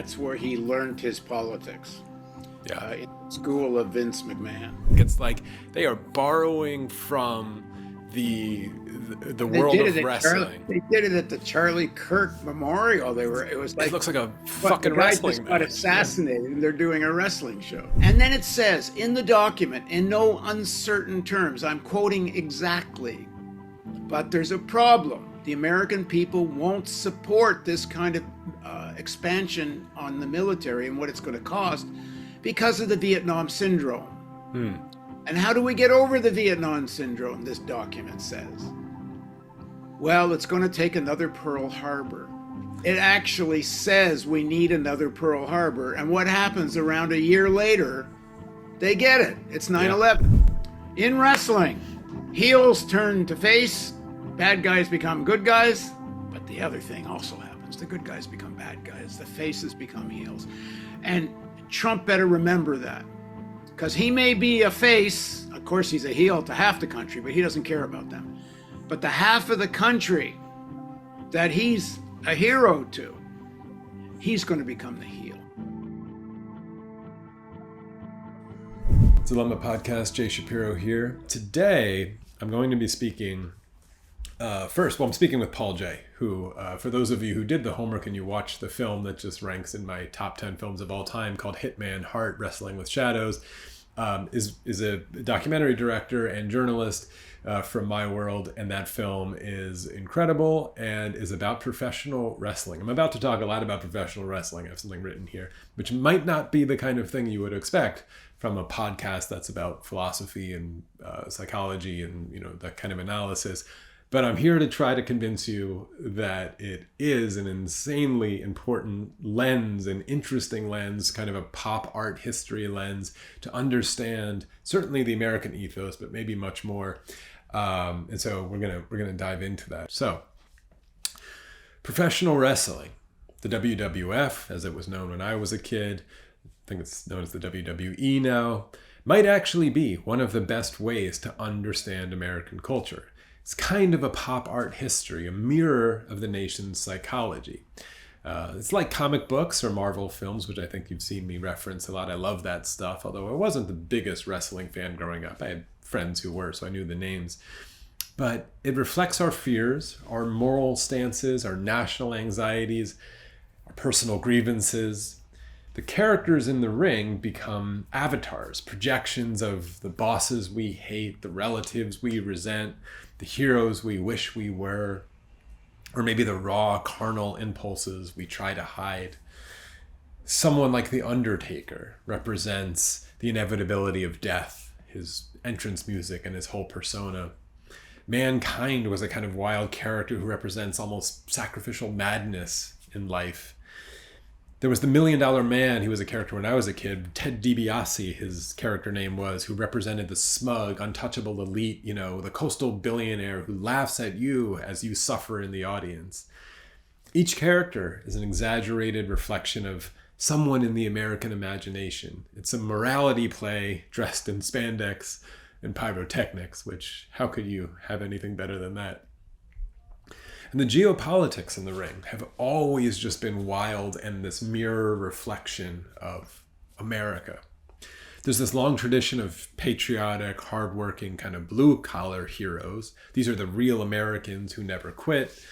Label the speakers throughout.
Speaker 1: that's where he learned his politics.
Speaker 2: Yeah.
Speaker 1: In the school of Vince McMahon.
Speaker 2: It's like they are borrowing from the world of wrestling.
Speaker 1: They did it at the Charlie Kirk Memorial. It was like,
Speaker 2: it looks like a fucking wrestling
Speaker 1: just got assassinated, and they're doing a wrestling show. And then it says in the document, in no uncertain terms, I'm quoting exactly, but there's a problem. The American people won't support this kind of expansion on the military and what it's going to cost because of the Vietnam syndrome. And how do we get over the Vietnam syndrome, this document says? Well, it's going to take another Pearl Harbor. It actually says we need another Pearl Harbor. And what happens around a year later? They get it. It's 9/11. In wrestling, heels turn to face, bad guys become good guys. But the other thing also happens. The good guys become bad guys. The faces become heels. And Trump better remember that. Because he may be a face, of course he's a heel to half the country, but he doesn't care about them. But the half of the country that he's a hero to, he's going to become the heel.
Speaker 2: Dilemma Podcast, Jay Shapiro here. Today, I'm going to be speaking I'm speaking with Paul Jay, who, for those of you who did the homework and you watched the film that just ranks in my top 10 films of all time called Hitman Heart, Wrestling with Shadows, is a documentary director and journalist from my world. And that film is incredible and is about professional wrestling. I'm about to talk a lot about professional wrestling. I have something written here, which might not be the kind of thing you would expect from a podcast that's about philosophy and psychology and, that kind of analysis. But I'm here to try to convince you that it is an insanely important lens, an interesting lens, kind of a pop art history lens to understand certainly the American ethos, but maybe much more. And so we're gonna dive into that. So, professional wrestling, the WWF, as it was known when I was a kid, I think it's known as the WWE now, might actually be one of the best ways to understand American culture. It's kind of a pop art history, a mirror of the nation's psychology. It's like comic books or Marvel films, which I think you've seen me reference a lot. I love that stuff, although I wasn't the biggest wrestling fan growing up. I had friends who were, so I knew the names. But it reflects our fears, our moral stances, our national anxieties, our personal grievances. The characters in the ring become avatars, projections of the bosses we hate, the relatives we resent, the heroes we wish we were, or maybe the raw carnal impulses we try to hide. Someone like The Undertaker represents the inevitability of death, his entrance music and his whole persona. Mankind was a kind of wild character who represents almost sacrificial madness in life. There was the $1 Million Man, he was a character when I was a kid, Ted DiBiase, his character name was, who represented the smug, untouchable elite, the coastal billionaire who laughs at you as you suffer in the audience. Each character is an exaggerated reflection of someone in the American imagination. It's a morality play dressed in spandex and pyrotechnics, which how could you have anything better than that? And the geopolitics in the ring have always just been wild and this mirror reflection of America. There's this long tradition of patriotic, hardworking, kind of blue-collar heroes. These are the real Americans who never quit,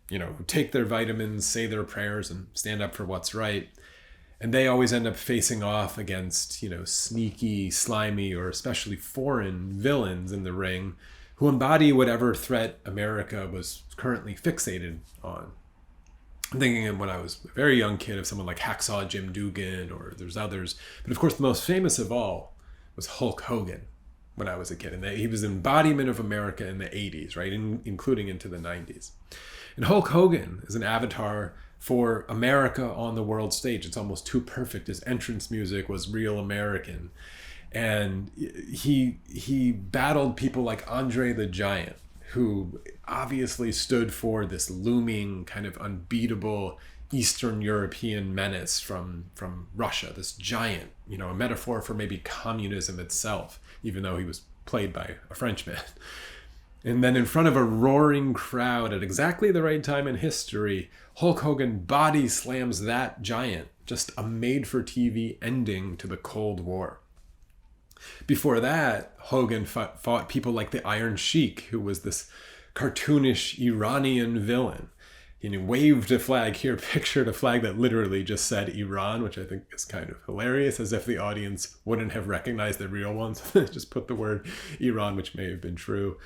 Speaker 2: who take their vitamins, say their prayers, and stand up for what's right. And they always end up facing off against, sneaky, slimy, or especially foreign villains in the ring who embody whatever threat America was currently fixated on. I'm thinking of when I was a very young kid of someone like Hacksaw Jim Duggan, or there's others. But of course, the most famous of all was Hulk Hogan when I was a kid. And he was the embodiment of America in the 80s, right? Including into the 90s. And Hulk Hogan is an avatar for America on the world stage. It's almost too perfect. His entrance music was real American. And he battled people like Andre the Giant, who obviously stood for this looming kind of unbeatable Eastern European menace from Russia, this giant, a metaphor for maybe communism itself, even though he was played by a Frenchman. And then in front of a roaring crowd at exactly the right time in history, Hulk Hogan body slams that giant. Just a made-for-TV ending to the Cold War. Before that, Hogan fought people like the Iron Sheik, who was this cartoonish Iranian villain. He waved a flag here, pictured a flag that literally just said Iran, which I think is kind of hilarious, as if the audience wouldn't have recognized the real ones. Just put the word Iran, which may have been true.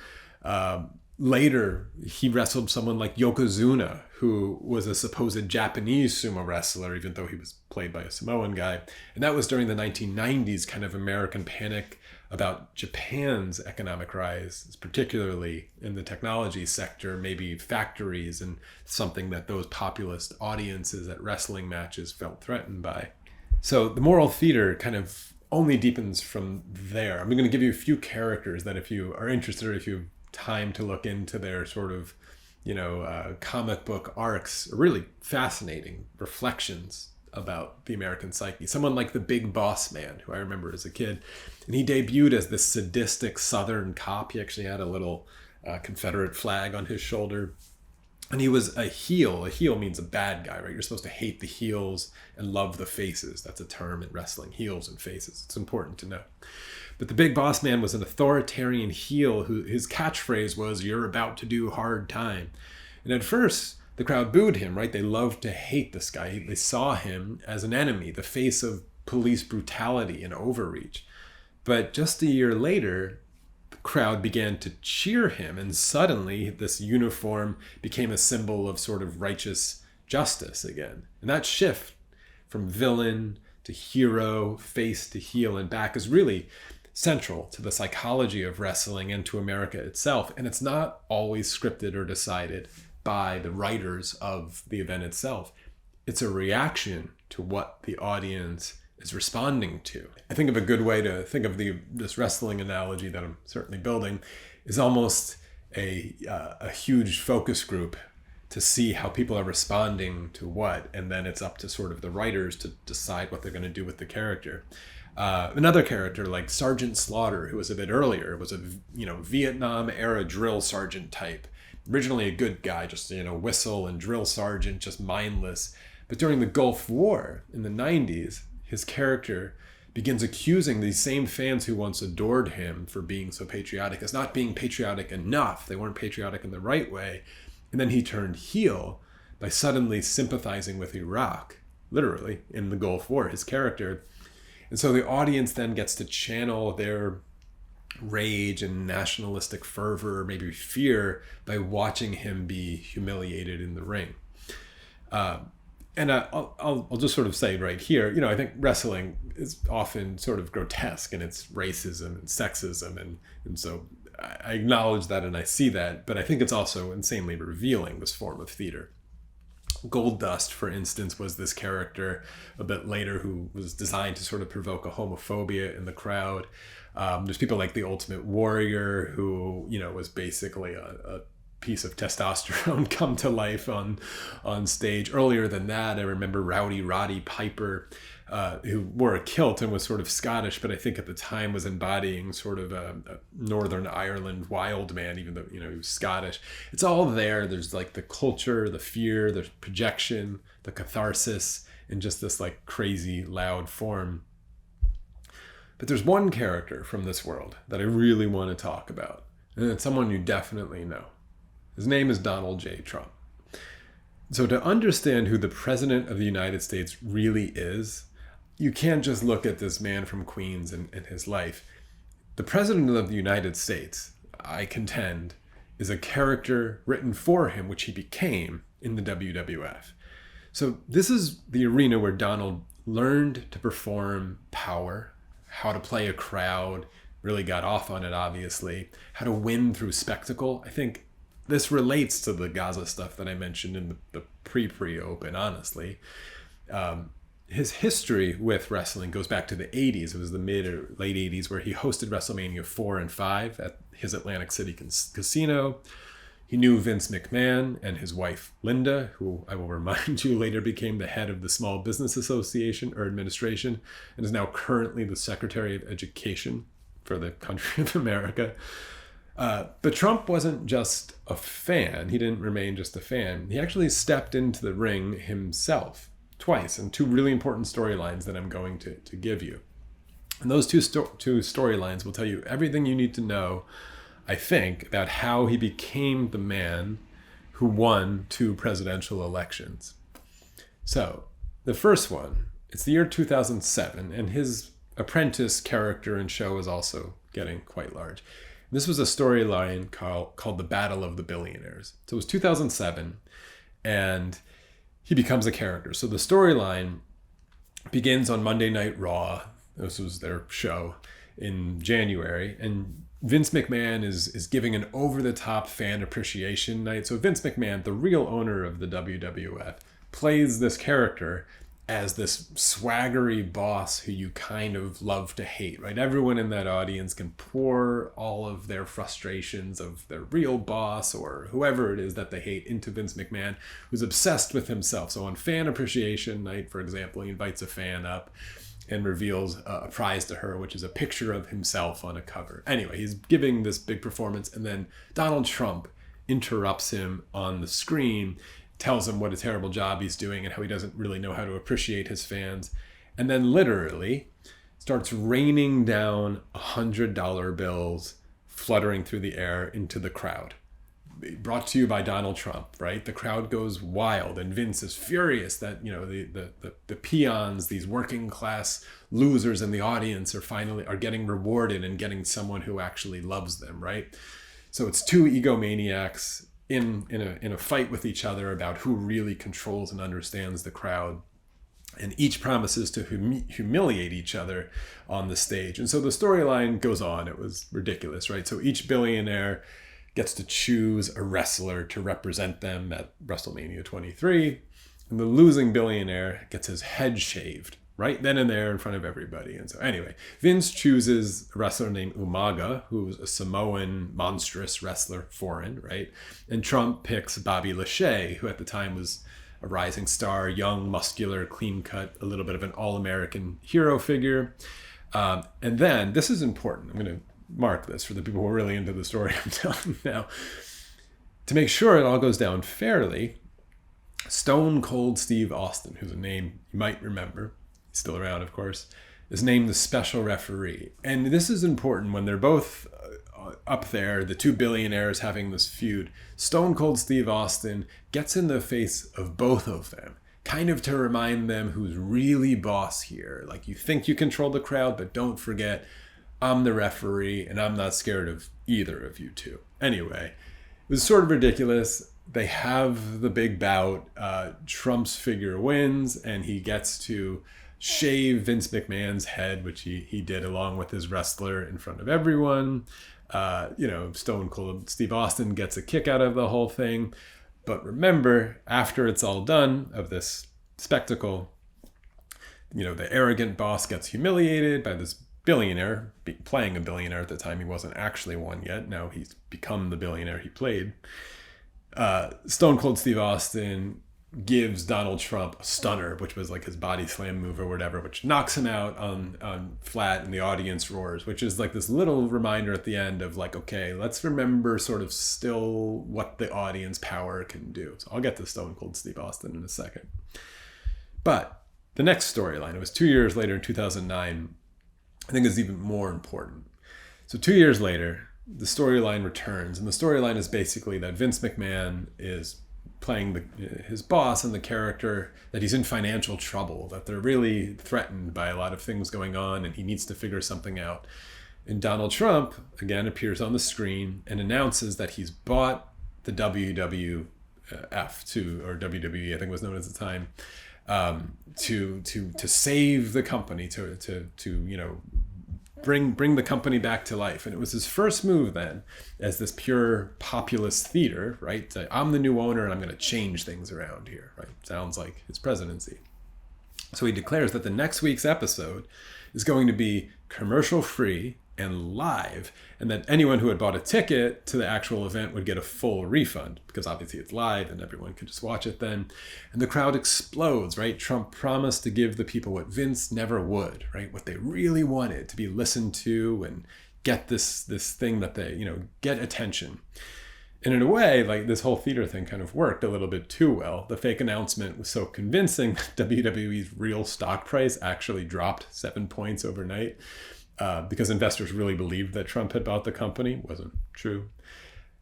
Speaker 2: Later, he wrestled someone like Yokozuna, who was a supposed Japanese sumo wrestler, even though he was played by a Samoan guy. And that was during the 1990s kind of American panic about Japan's economic rise, particularly in the technology sector, maybe factories, and something that those populist audiences at wrestling matches felt threatened by. So the moral theater kind of only deepens from there. I'm going to give you a few characters that if you are interested, or if you have time to look into their sort of, comic book arcs, are really fascinating reflections about the American psyche. Someone like the Big Boss Man, who I remember as a kid, and he debuted as this sadistic Southern cop. He actually had a little Confederate flag on his shoulder. And he was a heel. A heel means a bad guy, right? You're supposed to hate the heels and love the faces. That's a term in wrestling, heels and faces. It's important to know. But the Big Boss Man was an authoritarian heel who his catchphrase was, "You're about to do hard time." And at first, the crowd booed him, right? They loved to hate this guy. They saw him as an enemy, the face of police brutality and overreach. But just a year later, the crowd began to cheer him, and suddenly this uniform became a symbol of sort of righteous justice again. And that shift from villain to hero, face to heel and back is really central to the psychology of wrestling and to America itself. And it's not always scripted or decided by the writers of the event itself. It's a reaction to what the audience is responding to. I think of a good way to think of this wrestling analogy that I'm certainly building is almost a huge focus group to see how people are responding to what, and then it's up to sort of the writers to decide what they're going to do with the character. Another character like Sergeant Slaughter, who was a bit earlier, was a Vietnam era drill sergeant type. Originally a good guy, just whistle and drill sergeant, just mindless. But during the Gulf War in the 90s, his character begins accusing these same fans who once adored him for being so patriotic as not being patriotic enough. They weren't patriotic in the right way. And then he turned heel by suddenly sympathizing with Iraq, literally, in the Gulf War, his character. And so the audience then gets to channel their rage and nationalistic fervor, maybe fear, by watching him be humiliated in the ring. And I'll just sort of say right here, I think wrestling is often sort of grotesque in its racism and sexism. And so I acknowledge that and I see that, but I think it's also insanely revealing, this form of theater. Goldust, for instance, was this character a bit later who was designed to sort of provoke a homophobia in the crowd. There's people like the Ultimate Warrior, who, was basically a piece of testosterone come to life on stage. Earlier than that, I remember Rowdy Roddy Piper, who wore a kilt and was sort of Scottish, but I think at the time was embodying sort of a Northern Ireland wild man, even though, he was Scottish. It's all there. There's like the culture, the fear, the projection, the catharsis, in just this like crazy loud form. But there's one character from this world that I really want to talk about, and it's someone you definitely know. His name is Donald J. Trump. So to understand who the President of the United States really is, you can't just look at this man from Queens and his life. The President of the United States, I contend, is a character written for him, which he became in the WWF. So this is the arena where Donald learned to perform power, how to play a crowd, really got off on it, obviously, how to win through spectacle. I think this relates to the Gaza stuff that I mentioned in the pre-open, honestly. His history with wrestling goes back to the 80s. It was the mid or late 80s where he hosted WrestleMania 4 and 5 at his Atlantic City casino. He knew Vince McMahon and his wife, Linda, who I will remind you later became the head of the Small Business Association or Administration and is now currently the Secretary of Education for the country of America. But Trump wasn't just a fan. He didn't remain just a fan. He actually stepped into the ring himself twice in two really important storylines that I'm going to give you. And those two storylines will tell you everything you need to know, I think, about how he became the man who won 2 presidential elections. So the first one, it's the year 2007, and his apprentice character and show is also getting quite large. This was a storyline called The Battle of the Billionaires. So it was 2007, and he becomes a character. So the storyline begins on Monday Night Raw. This was their show in January, and Vince McMahon is giving an over-the-top fan appreciation night. So Vince McMahon, the real owner of the WWF, plays this character as this swaggery boss who you kind of love to hate, right? Everyone in that audience can pour all of their frustrations of their real boss or whoever it is that they hate into Vince McMahon, who's obsessed with himself. So on Fan Appreciation Night, for example, he invites a fan up and reveals a prize to her, which is a picture of himself on a cover. Anyway, he's giving this big performance, and then Donald Trump interrupts him on the screen, tells him what a terrible job he's doing and how he doesn't really know how to appreciate his fans, and then literally starts raining down $100 bills fluttering through the air into the crowd. Brought to you by Donald Trump, right? The crowd goes wild, and Vince is furious that, you know, the peons, these working class losers in the audience are getting rewarded and getting someone who actually loves them, right? So it's 2 egomaniacs in a fight with each other about who really controls and understands the crowd, and each promises to humiliate each other on the stage. And so the storyline goes on. It was ridiculous, right? So each billionaire gets to choose a wrestler to represent them at WrestleMania 23, and the losing billionaire gets his head shaved right then and there in front of everybody. And so anyway, Vince chooses a wrestler named Umaga, who's a Samoan monstrous wrestler, foreign, right? And Trump picks Bobby Lashley, who at the time was a rising star, young, muscular, clean-cut, a little bit of an all-American hero figure. And then, this is important, I'm going to mark this for the people who are really into the story I'm telling now. To make sure it all goes down fairly, Stone Cold Steve Austin, who's a name you might remember, still around, of course, is named the special referee. And this is important when they're both up there, the 2 billionaires having this feud. Stone Cold Steve Austin gets in the face of both of them, kind of to remind them who's really boss here. Like, you think you control the crowd, but don't forget, I'm the referee, and I'm not scared of either of you two. Anyway, it was sort of ridiculous. They have the big bout. Trump's figure wins, and he gets to shave Vince McMahon's head, which he did along with his wrestler in front of everyone. Stone Cold Steve Austin gets a kick out of the whole thing. But remember, after it's all done of this spectacle, the arrogant boss gets humiliated by this billionaire, playing a billionaire at the time. He wasn't actually one yet. Now he's become the billionaire he played. Stone Cold Steve Austin gives Donald Trump a stunner, which was like his body slam move or whatever, which knocks him out on flat, and the audience roars, which is like this little reminder at the end of like, okay, let's remember sort of still what the audience power can do. So I'll get to Stone Cold Steve Austin in a second. But the next storyline, it was 2 years later in 2009, I think is even more important. So 2 years later, the storyline returns, and the storyline is basically that Vince McMahon is playing his boss, and the character that he's in financial trouble, that they're really threatened by a lot of things going on, and he needs to figure something out. And Donald Trump, again, appears on the screen and announces that he's bought the WWF or WWE, I think it was known at the time, to save the company, to bring the company back to life. And it was his first move then as this pure populist theater, right? I'm the new owner and I'm going to change things around here, right? Sounds like his presidency. So he declares that the next week's episode is going to be commercial free and live, and that anyone who had bought a ticket to the actual event would get a full refund, because obviously it's live and everyone can just watch it then. And the crowd explodes, right? Trump promised to give the people what Vince never would, right? What they really wanted, to be listened to and get this thing that they, get attention. And in a way, like, this whole theater thing kind of worked a little bit too well. The fake announcement was so convincing that WWE's real stock price actually dropped 7 points overnight because investors really believed that Trump had bought the company. Wasn't true.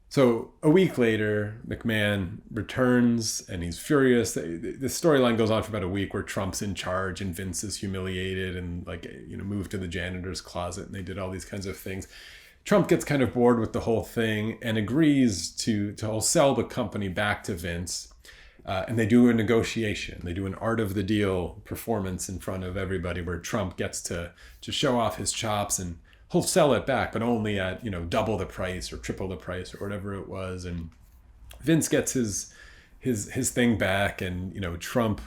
Speaker 2: So a week later, McMahon returns and he's furious. The storyline goes on for about a week where Trump's in charge and Vince is humiliated and moved to the janitor's closet, and they did all these kinds of things. Trump gets kind of bored with the whole thing and agrees to sell the company back to Vince. And they do a negotiation. They do an art of the deal performance in front of everybody where Trump gets to show off his chops, and he'll sell it back, but only at, double the price or triple the price or whatever it was. And Vince gets his thing back, and, Trump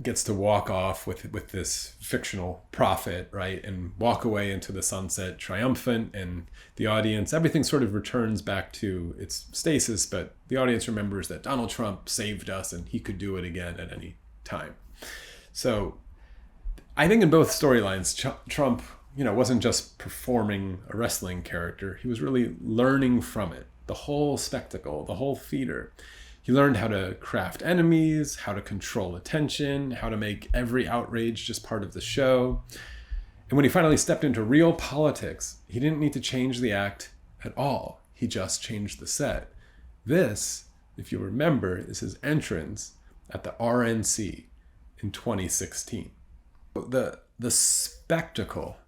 Speaker 2: gets to walk off with this fictional profit, right? And walk away into the sunset triumphant, and the audience, everything sort of returns back to its stasis, but the audience remembers that Donald Trump saved us and he could do it again at any time. So I think in both storylines, Trump, wasn't just performing a wrestling character. He was really learning from it, the whole spectacle, the whole theater. He learned how to craft enemies, how to control attention, how to make every outrage just part of the show. And when he finally stepped into real politics, he didn't need to change the act at all. He just changed the set. This, if you remember, is his entrance at the RNC in 2016. The spectacle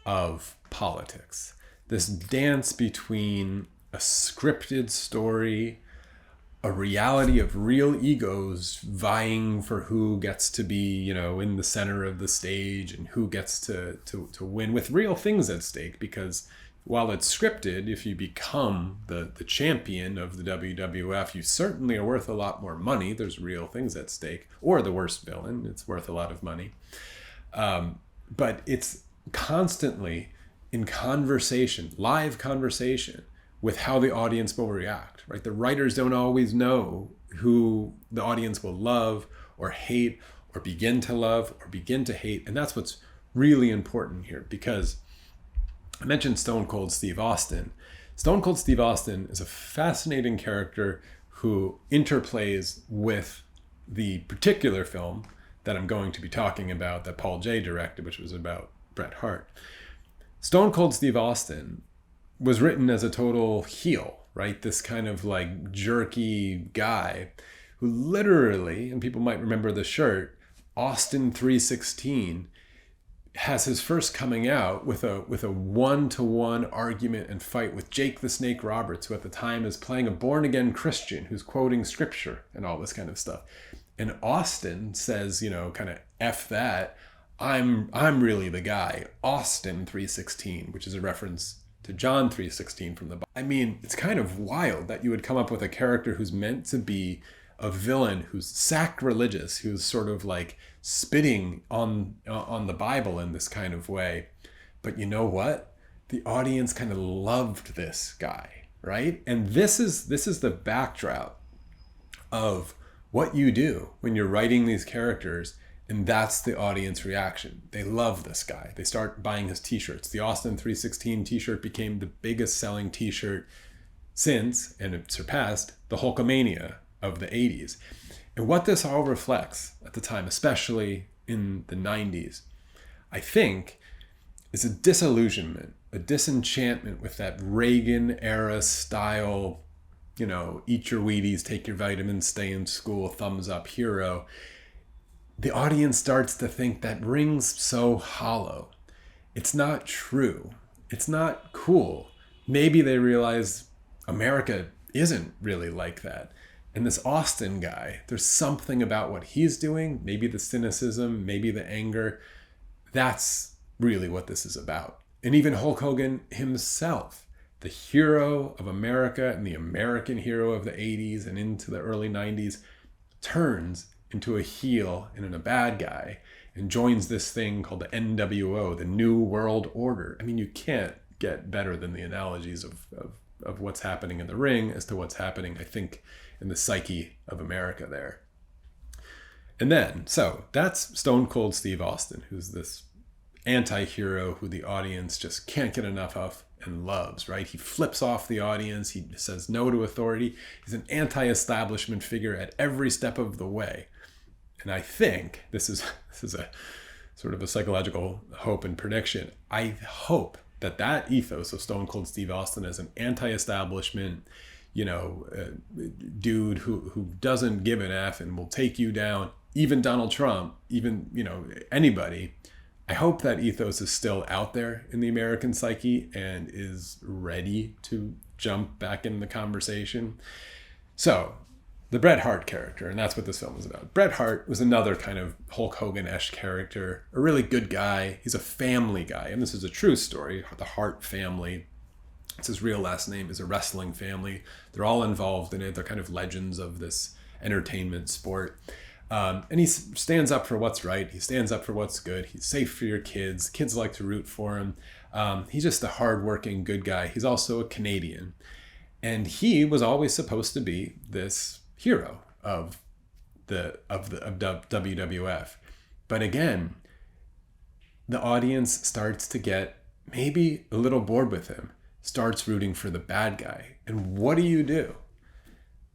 Speaker 2: of politics, this dance between a scripted story, a reality of real egos vying for who gets to be, in the center of the stage and who gets to win, with real things at stake. Because while it's scripted, if you become the champion of the WWF, you certainly are worth a lot more money. There's real things at stake. Or the worst villain, it's worth a lot of money. But it's constantly in conversation, live conversation, with how the audience will react, right? The writers don't always know who the audience will love or hate or begin to love or begin to hate. And that's what's really important here, because I mentioned Stone Cold Steve Austin. Stone Cold Steve Austin is a fascinating character who interplays with the particular film that I'm going to be talking about that Paul Jay directed, which was about Bret Hart. Stone Cold Steve Austin was written as a total heel, right? This kind of like jerky guy who literally, and people might remember the shirt, Austin 316, has his first coming out with a one-to-one argument and fight with Jake the Snake Roberts, who at the time is playing a born-again Christian who's quoting scripture and all this kind of stuff. And Austin says, kind of F that, I'm really the guy, Austin 316, which is a reference to John 3:16 from the Bible. I mean, it's kind of wild that you would come up with a character who's meant to be a villain, who's sacrilegious, who's sort of like spitting on the Bible in this kind of way. But you know what? The audience kind of loved this guy, right? And this is the backdrop of what you do when you're writing these characters. And that's the audience reaction. They love this guy. They start buying his t-shirts. The Austin 316 t-shirt became the biggest selling t-shirt since, and it surpassed, the Hulkamania of the 80s. And what this all reflects at the time, especially in the 90s, I think, is a disillusionment, a disenchantment with that Reagan era style, eat your Wheaties, take your vitamins, stay in school, thumbs up hero. The audience starts to think that rings so hollow. It's not true. It's not cool. Maybe they realize America isn't really like that. And this Austin guy, there's something about what he's doing, maybe the cynicism, maybe the anger. That's really what this is about. And even Hulk Hogan himself, the hero of America and the American hero of the 80s and into the early 90s, turns into a heel and a bad guy and joins this thing called the NWO, the New World Order. I mean, you can't get better than the analogies of what's happening in the ring as to what's happening, I think, in the psyche of America there. And then, so that's Stone Cold Steve Austin, who's this anti-hero who the audience just can't get enough of and loves, right? He flips off the audience. He says no to authority. He's an anti-establishment figure at every step of the way. And I think this is a sort of a psychological hope and prediction. I hope that ethos of Stone Cold Steve Austin as an anti-establishment, dude who doesn't give an F and will take you down, even Donald Trump, even, anybody. I hope that ethos is still out there in the American psyche and is ready to jump back in the conversation. So the Bret Hart character, and that's what this film is about. Bret Hart was another kind of Hulk Hogan-esque character, a really good guy. He's a family guy, and this is a true story. The Hart family, it's his real last name, is a wrestling family. They're all involved in it. They're kind of legends of this entertainment sport. And he stands up for what's right. He stands up for what's good. He's safe for your kids. Kids like to root for him. He's just a hardworking, good guy. He's also a Canadian. And he was always supposed to be this hero of WWF. But again, the audience starts to get maybe a little bored with him, starts rooting for the bad guy. And what do?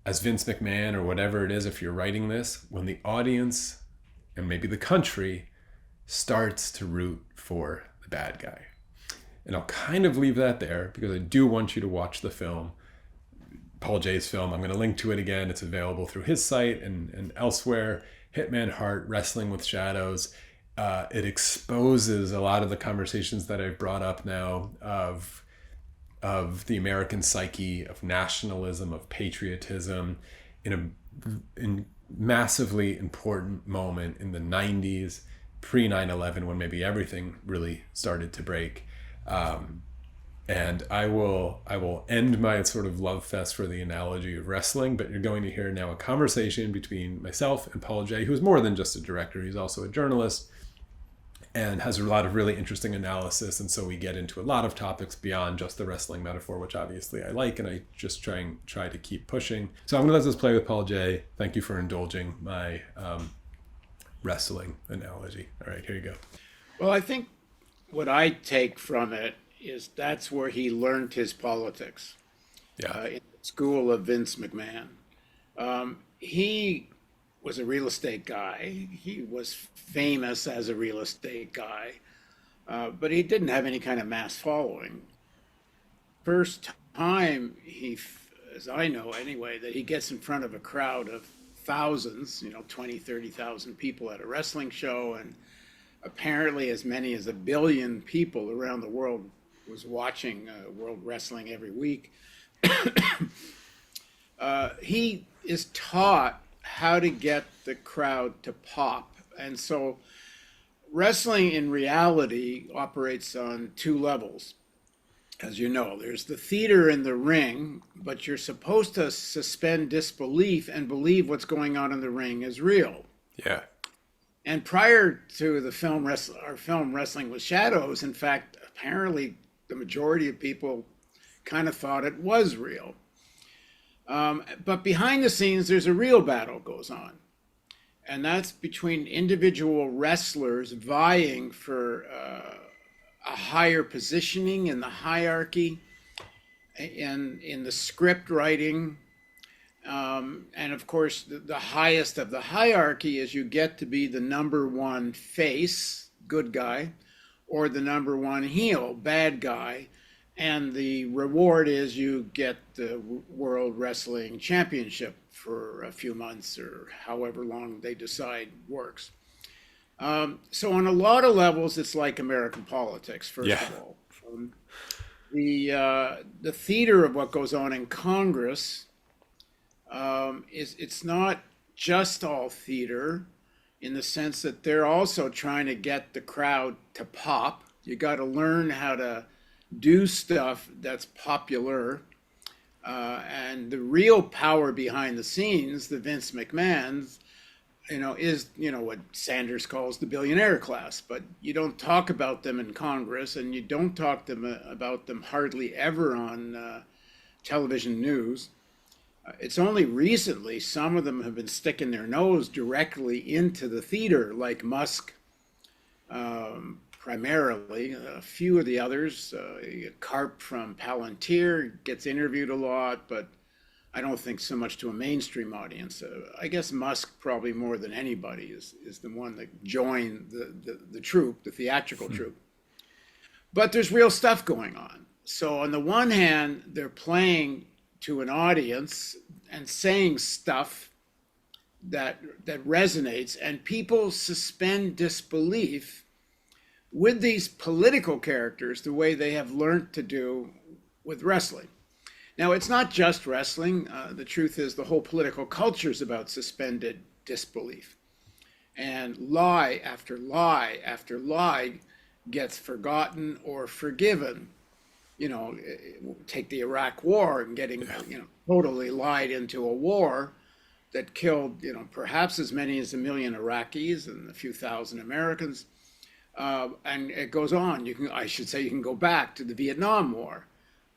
Speaker 2: As Vince McMahon or whatever it is, if you're writing this, when the audience and maybe the country starts to root for the bad guy. And I'll kind of leave that there because I do want you to watch the film, Paul Jay's film. I'm going to link to it again. It's available through his site and elsewhere. Hitman Hart, Wrestling with Shadows. It exposes a lot of the conversations that I've brought up now of the American psyche, of nationalism, of patriotism, in massively important moment in the 90s, pre 9/11, when maybe everything really started to break. And I will end my sort of love fest for the analogy of wrestling, but you're going to hear now a conversation between myself and Paul Jay, who's more than just a director. He's also a journalist and has a lot of really interesting analysis. And so we get into a lot of topics beyond just the wrestling metaphor, which obviously I like, and I just try to keep pushing. So I'm going to let this play with Paul Jay. Thank you for indulging my wrestling analogy. All right, here you go.
Speaker 1: Well, I think what I take from it is that's where he learned his politics.
Speaker 2: Yeah.
Speaker 1: In the school of Vince McMahon. He was a real estate guy. He was famous as a real estate guy, but he didn't have any kind of mass following. First time as I know anyway, that he gets in front of a crowd of thousands, 20, 30,000 people at a wrestling show, and apparently as many as 1 billion people around the world was watching World Wrestling every week. He is taught how to get the crowd to pop. And so wrestling in reality operates on 2 levels. As you know, there's the theater in the ring, but you're supposed to suspend disbelief and believe what's going on in the ring is real.
Speaker 2: Yeah.
Speaker 1: And prior to the film Wrestling with Shadows, in fact, apparently the majority of people kind of thought it was real. But behind the scenes, there's a real battle goes on. And that's between individual wrestlers vying for a higher positioning in the hierarchy, in the script writing. And of course, the highest of the hierarchy is you get to be the number 1 face, good guy, or the number 1 heel, bad guy. And the reward is you get the World Wrestling Championship for a few months or however long they decide works. So on a lot of levels, it's like American politics, first of all. The theater of what goes on in Congress it's not just all theater in the sense that they're also trying to get the crowd to pop. You got to learn how to do stuff that's popular. And the real power behind the scenes, the Vince McMahons, is, what Sanders calls the billionaire class, but you don't talk about them in Congress, and you don't talk about them hardly ever on television news. It's only recently some of them have been sticking their nose directly into the theater, like Musk, primarily. A few of the others, Carp from Palantir gets interviewed a lot, but I don't think so much to a mainstream audience. I guess Musk probably more than anybody is the one that joined the troupe, the theatrical troupe. But there's real stuff going on. So on the one hand, they're playing to an audience and saying stuff that resonates, and people suspend disbelief with these political characters the way they have learned to do with wrestling. Now, it's not just wrestling. The truth is the whole political culture is about suspended disbelief. And lie after lie after lie gets forgotten or forgiven. You know, take the Iraq War and getting, totally lied into a war that killed, perhaps as many as 1 million Iraqis and a few thousand Americans. And it goes on. You can go back to the Vietnam War,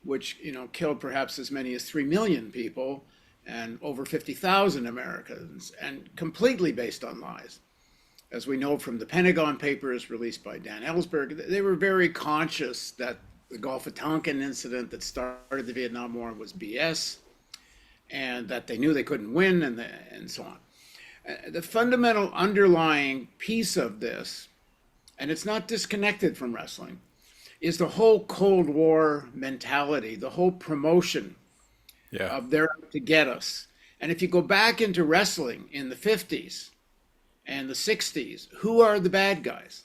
Speaker 1: which, killed perhaps as many as 3 million people and over 50,000 Americans, and completely based on lies. As we know from the Pentagon Papers released by Dan Ellsberg, they were very conscious that the Gulf of Tonkin incident that started the Vietnam War was BS, and that they knew they couldn't win, and so on. The fundamental underlying piece of this, and it's not disconnected from wrestling, is the whole Cold War mentality, the whole promotion of they're out to get us. And if you go back into wrestling in the 50s and the 60s, who are the bad guys?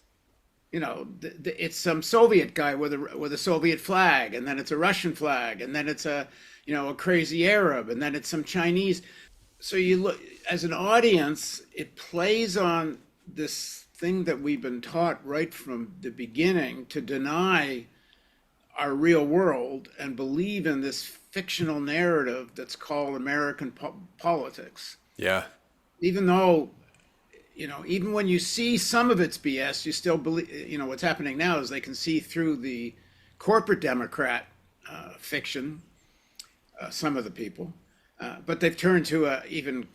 Speaker 1: It's some Soviet guy with a Soviet flag, and then it's a Russian flag, and then it's a crazy Arab, and then it's some Chinese. So you look, as an audience, it plays on this thing that we've been taught right from the beginning to deny our real world and believe in this fictional narrative that's called American politics.
Speaker 2: Yeah.
Speaker 1: Even though, even when you see some of its BS, you still believe, what's happening now is they can see through the corporate Democrat fiction, some of the people, but they've turned to a even,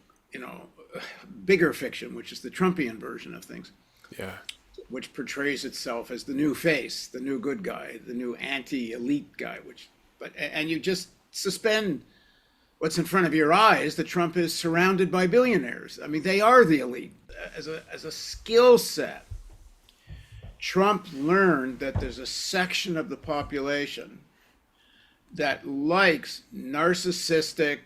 Speaker 1: bigger fiction, which is the Trumpian version of things.
Speaker 2: Yeah.
Speaker 1: Which portrays itself as the new face, the new good guy, the new anti-elite guy, and you just suspend what's in front of your eyes that Trump is surrounded by billionaires. I mean, they are the elite. As a skill set, Trump learned that there's a section of the population that likes narcissistic,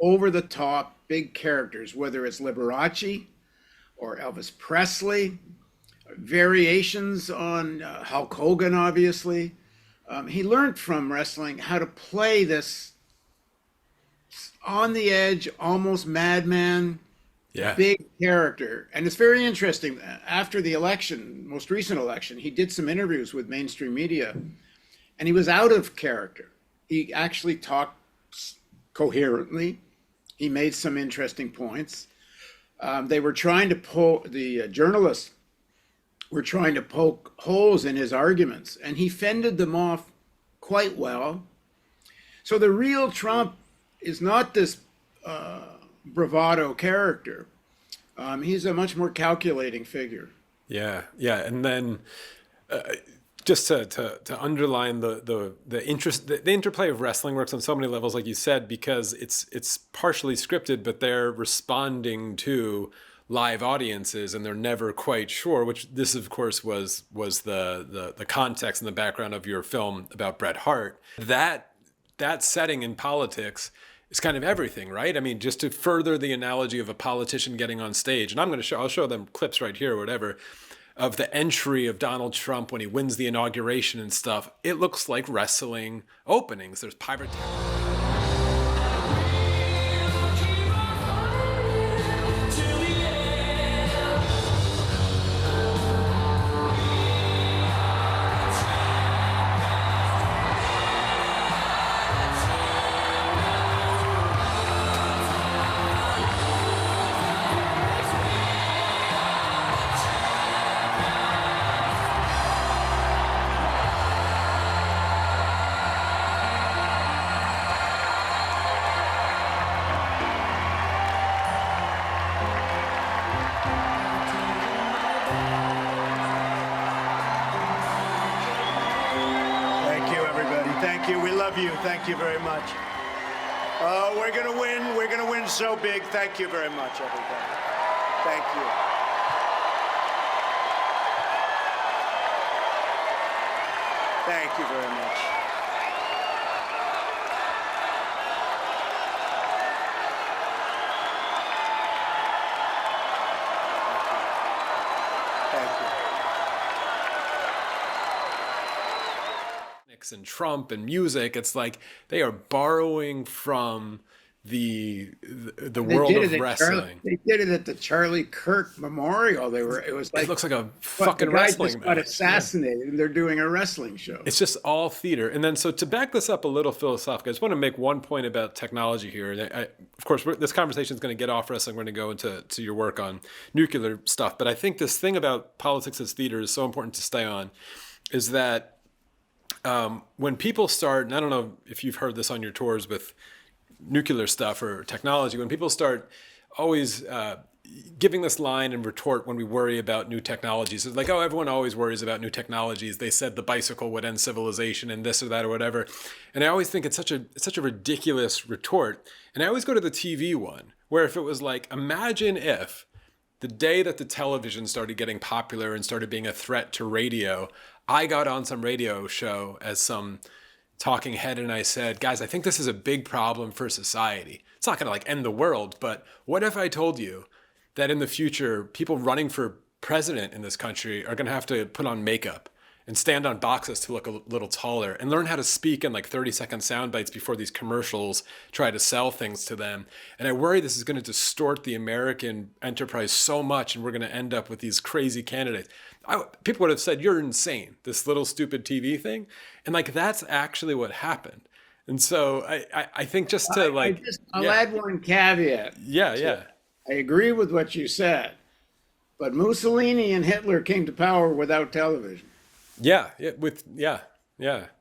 Speaker 1: over-the-top, big characters, whether it's Liberace or Elvis Presley, variations on Hulk Hogan, obviously. He learned from wrestling how to play this on the edge, almost madman, big character. And it's very interesting. After the election, most recent election, he did some interviews with mainstream media, and he was out of character. He actually talked coherently. He made some interesting points. They were trying to the journalists were trying to poke holes in his arguments, and he fended them off quite well. So the real Trump is not this bravado character. He's a much more calculating figure.
Speaker 2: Yeah. And then just to underline the interest, the interplay of wrestling works on so many levels, like you said, because it's partially scripted, but they're responding to live audiences, and they're never quite sure. Which this, of course, was the context and the background of your film about Bret Hart. That setting in politics is kind of everything, right? I mean, just to further the analogy of a politician getting on stage, and I'll show them clips right here or whatever, of the entry of Donald Trump when he wins the inauguration and stuff. It looks like wrestling openings. There's pyrotechnics.
Speaker 3: of you. Thank you very much. We're going to win. We're going to win so big. Thank you very much, everybody. Thank you. Thank you very much.
Speaker 2: And Trump and music, it's like they are borrowing from the world of wrestling.
Speaker 1: They did it at the Charlie Kirk Memorial. It was like,
Speaker 2: it looks like a fucking
Speaker 1: the guy
Speaker 2: wrestling
Speaker 1: just got
Speaker 2: match.
Speaker 1: assassinated, and they're doing a wrestling show.
Speaker 2: It's just all theater. And then, so to back this up a little philosophically, I just want to make one point about technology here. And of course, this conversation is going to get off wrestling. We're going to go into your work on nuclear stuff. But I think this thing about politics as theater is so important to stay on, is that when people start, and I don't know if you've heard this on your tours with nuclear stuff or technology, when people start always giving this line and retort when we worry about new technologies, it's like, oh, everyone always worries about new technologies. They said the bicycle would end civilization and this or that or whatever. And I always think it's such a ridiculous retort. And I always go to the TV one, where if it was like, imagine if the day that the television started getting popular and started being a threat to radio, I got on some radio show as some talking head and I said, guys, I think this is a big problem for society. It's not going to like end the world, but what if I told you that in the future, people running for president in this country are going to have to put on makeup and stand on boxes to look a little taller and learn how to speak in like 30-second sound bites before these commercials try to sell things to them. And I worry this is going to distort the American enterprise so much, and we're going to end up with these crazy candidates. People would have said, you're insane, this little stupid TV thing. And like, that's actually what happened. And so I think just to like...
Speaker 1: I'll add one caveat.
Speaker 2: Yeah.
Speaker 1: I agree with what you said, but Mussolini and Hitler came to power without television.
Speaker 2: Yeah.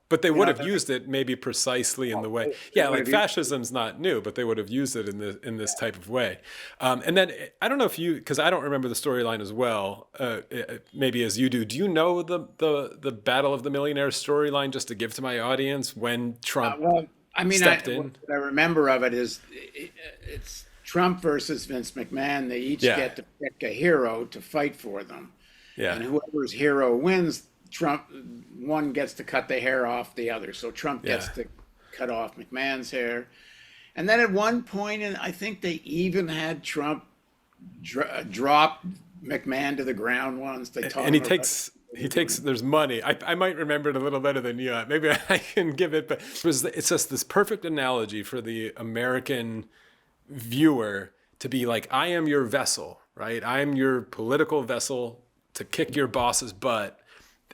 Speaker 2: But they would have used it maybe precisely in the way. Yeah, like fascism's not new, but they would have used it in this type of way. And then I don't know if you, because I don't remember the storyline as well, maybe as you do. Do you know the Battle of the Millionaires storyline, just to give to my audience, when Trump stepped in?
Speaker 1: What I remember of it is it's Trump versus Vince McMahon. They each get to pick a hero to fight for them.
Speaker 2: Yeah.
Speaker 1: And whoever's hero wins, one gets to cut the hair off the other. So Trump gets to cut off McMahon's hair. And then at one point, and I think they even had Trump drop McMahon to the ground once.
Speaker 2: And he takes, there's money. I might remember it a little better than you. Maybe I can give it, but it's just this perfect analogy for the American viewer to be like, I am your vessel, right? I am your political vessel to kick your boss's butt.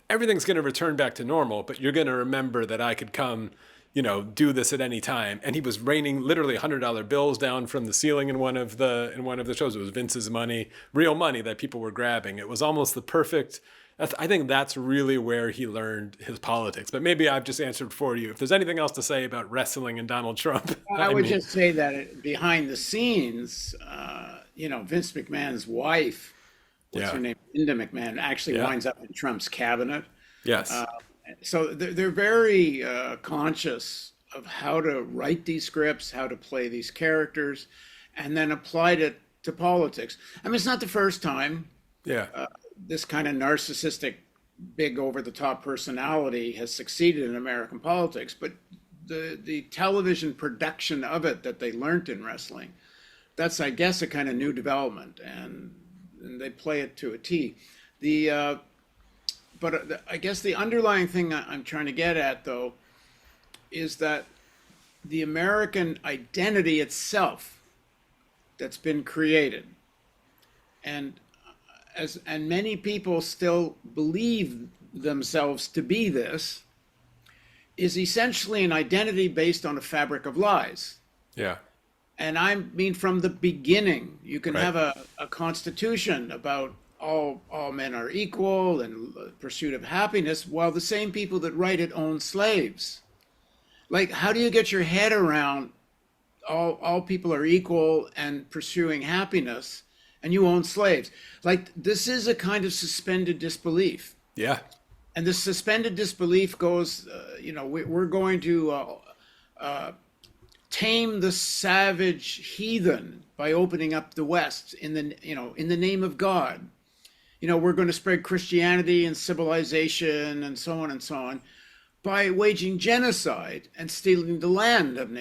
Speaker 2: Everything's going to return back to normal, but you're going to remember that I could come, do this at any time. And he was raining literally $100 bills down from the ceiling in one of the shows. It was Vince's money, real money that people were grabbing. It was almost the perfect. I think that's really where he learned his politics. But maybe I've just answered for you. If there's anything else to say about wrestling and Donald Trump,
Speaker 1: I would just say that behind the scenes, Vince McMahon's wife, what's her name? Linda McMahon actually winds up in Trump's cabinet.
Speaker 2: Yes.
Speaker 1: So they're very conscious of how to write these scripts, how to play these characters, and then applied it to politics. I mean, it's not the first time this kind of narcissistic, big over-the-top personality has succeeded in American politics, but the television production of it that they learned in wrestling, that's, I guess, a kind of new development, and they play it to a T. But I guess the underlying thing I'm trying to get at, though, is that the American identity itself that's been created, and many people still believe themselves to be this, is essentially an identity based on a fabric of lies.
Speaker 2: Yeah.
Speaker 1: And I mean, from the beginning, you can have a constitution about all men are equal and pursuit of happiness, while the same people that write it own slaves. Like, how do you get your head around all people are equal and pursuing happiness, and you own slaves? Like, this is a kind of suspended disbelief.
Speaker 2: Yeah.
Speaker 1: And the suspended disbelief goes, we're going to tame the savage heathen by opening up the West in the name of God. We're going to spread Christianity and civilization and so on by waging genocide and stealing the land of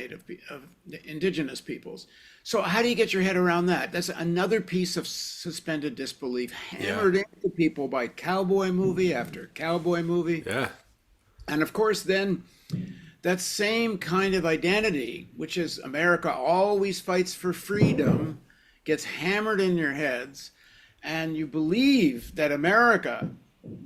Speaker 1: indigenous peoples. So how do you get your head around that? That's another piece of suspended disbelief hammered into people by cowboy movie after cowboy movie.
Speaker 2: Yeah.
Speaker 1: And of course, then that same kind of identity, which is America always fights for freedom, gets hammered in your heads. And you believe that America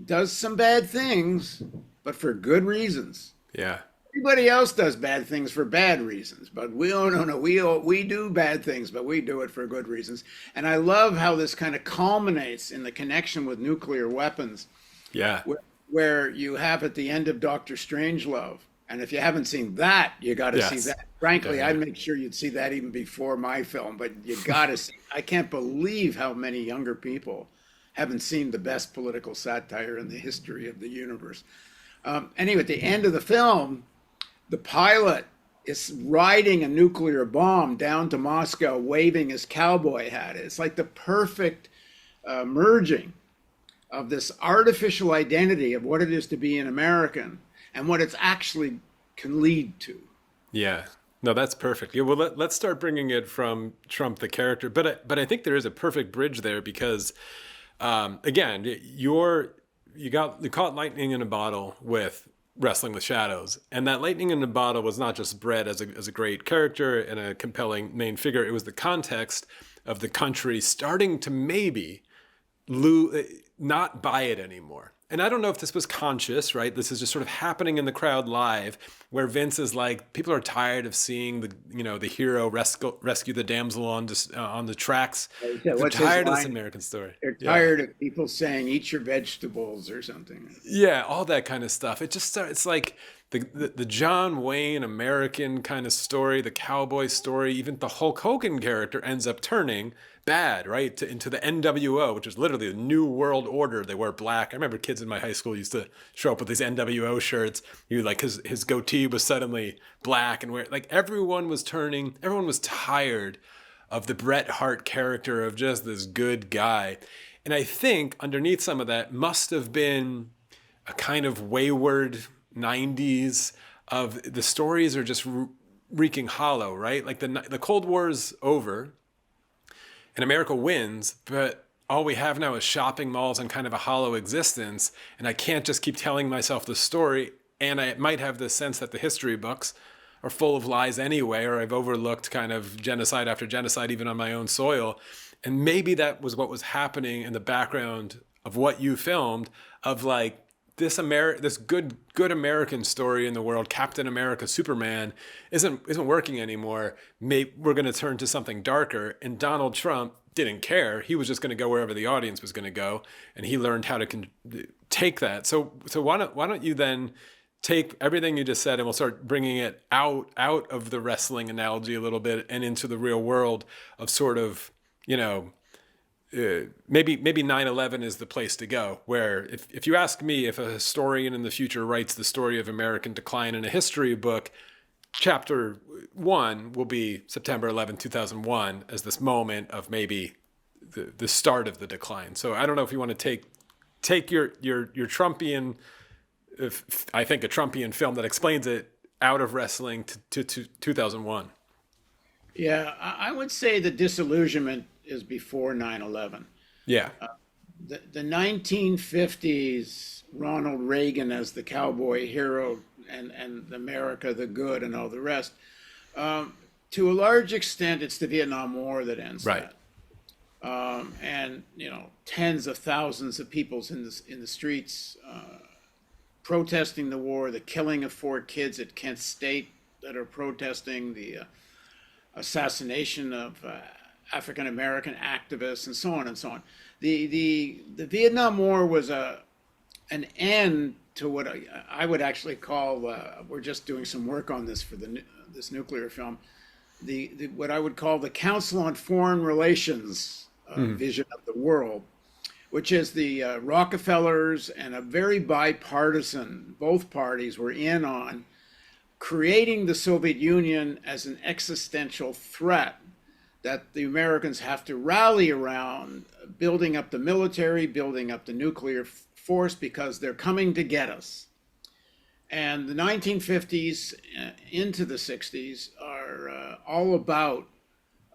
Speaker 1: does some bad things, but for good reasons.
Speaker 2: Yeah.
Speaker 1: Everybody else does bad things for bad reasons, but we do bad things, but we do it for good reasons. And I love how this kind of culminates in the connection with nuclear weapons.
Speaker 2: Yeah.
Speaker 1: Where you have at the end of Dr. Strangelove. And if you haven't seen that, you got to see that. Frankly, I'd make sure you'd see that even before my film, but you got to see. I can't believe how many younger people haven't seen the best political satire in the history of the universe. Anyway, at the end of the film, the pilot is riding a nuclear bomb down to Moscow, waving his cowboy hat. It's like the perfect merging of this artificial identity of what it is to be an American and what it's actually can lead to.
Speaker 2: Yeah. No, that's perfect. Yeah, well, let's start bringing it from Trump the character, but I think there is a perfect bridge there because, again, you caught lightning in a bottle with Wrestling with Shadows, and that lightning in a bottle was not just bred as a great character and a compelling main figure. It was the context of the country starting to maybe not buy it anymore. And I don't know if this was conscious, right? This is just sort of happening in the crowd live, where Vince is like, people are tired of seeing the hero rescue the damsel on the tracks. They're tired of this American story.
Speaker 1: They're tired of people saying, "Eat your vegetables" or something.
Speaker 2: Yeah, all that kind of stuff. It's like the John Wayne American kind of story, the cowboy story. Even the Hulk Hogan character ends up turning bad, right? Into the NWO, which is literally the New World Order. They wear black. I remember kids in my high school used to show up with these NWO shirts. His goatee was suddenly black, and everyone was tired of the Bret Hart character of just this good guy. And I think underneath some of that must have been a kind of wayward 90s of the stories are just wreaking hollow, right? Like the Cold War's over and America wins, but all we have now is shopping malls and kind of a hollow existence. And I can't just keep telling myself the story. And I might have the sense that the history books are full of lies anyway, or I've overlooked kind of genocide after genocide, even on my own soil. And maybe that was what was happening in the background of what you filmed, of like this good American story in the world, Captain America, Superman, isn't working anymore. Maybe we're going to turn to something darker. And Donald Trump didn't care. He was just going to go wherever the audience was going to go, and he learned how to take that. So why don't you then take everything you just said, and we'll start bringing it out of the wrestling analogy a little bit and into the real world of sort of, maybe 9/11 is the place to go, where if you ask me, if a historian in the future writes the story of American decline in a history book, chapter 1 will be September 11, 2001 as this moment of maybe the start of the decline. So I don't know if you want to take your Trumpian, I think a Trumpian film that explains it out of wrestling to 2001.
Speaker 1: Yeah, I would say the disillusionment is before 9/11.
Speaker 2: Yeah.
Speaker 1: The 1950s, Ronald Reagan as the cowboy hero and America the good and all the rest. To a large extent, it's the Vietnam War that ends that. And tens of thousands of people in the streets protesting the war, the killing of 4 kids at Kent State that are protesting, the assassination of African American activists, and so on and so on. The Vietnam War was an end to what I would actually call, we're just doing some work on this for this nuclear film, what I would call the Council on Foreign Relations vision of the world, which is the Rockefellers and a very bipartisan, both parties were in on creating the Soviet Union as an existential threat that the Americans have to rally around, building up the military, building up the nuclear force, because they're coming to get us. And the 1950s into the 60s are all about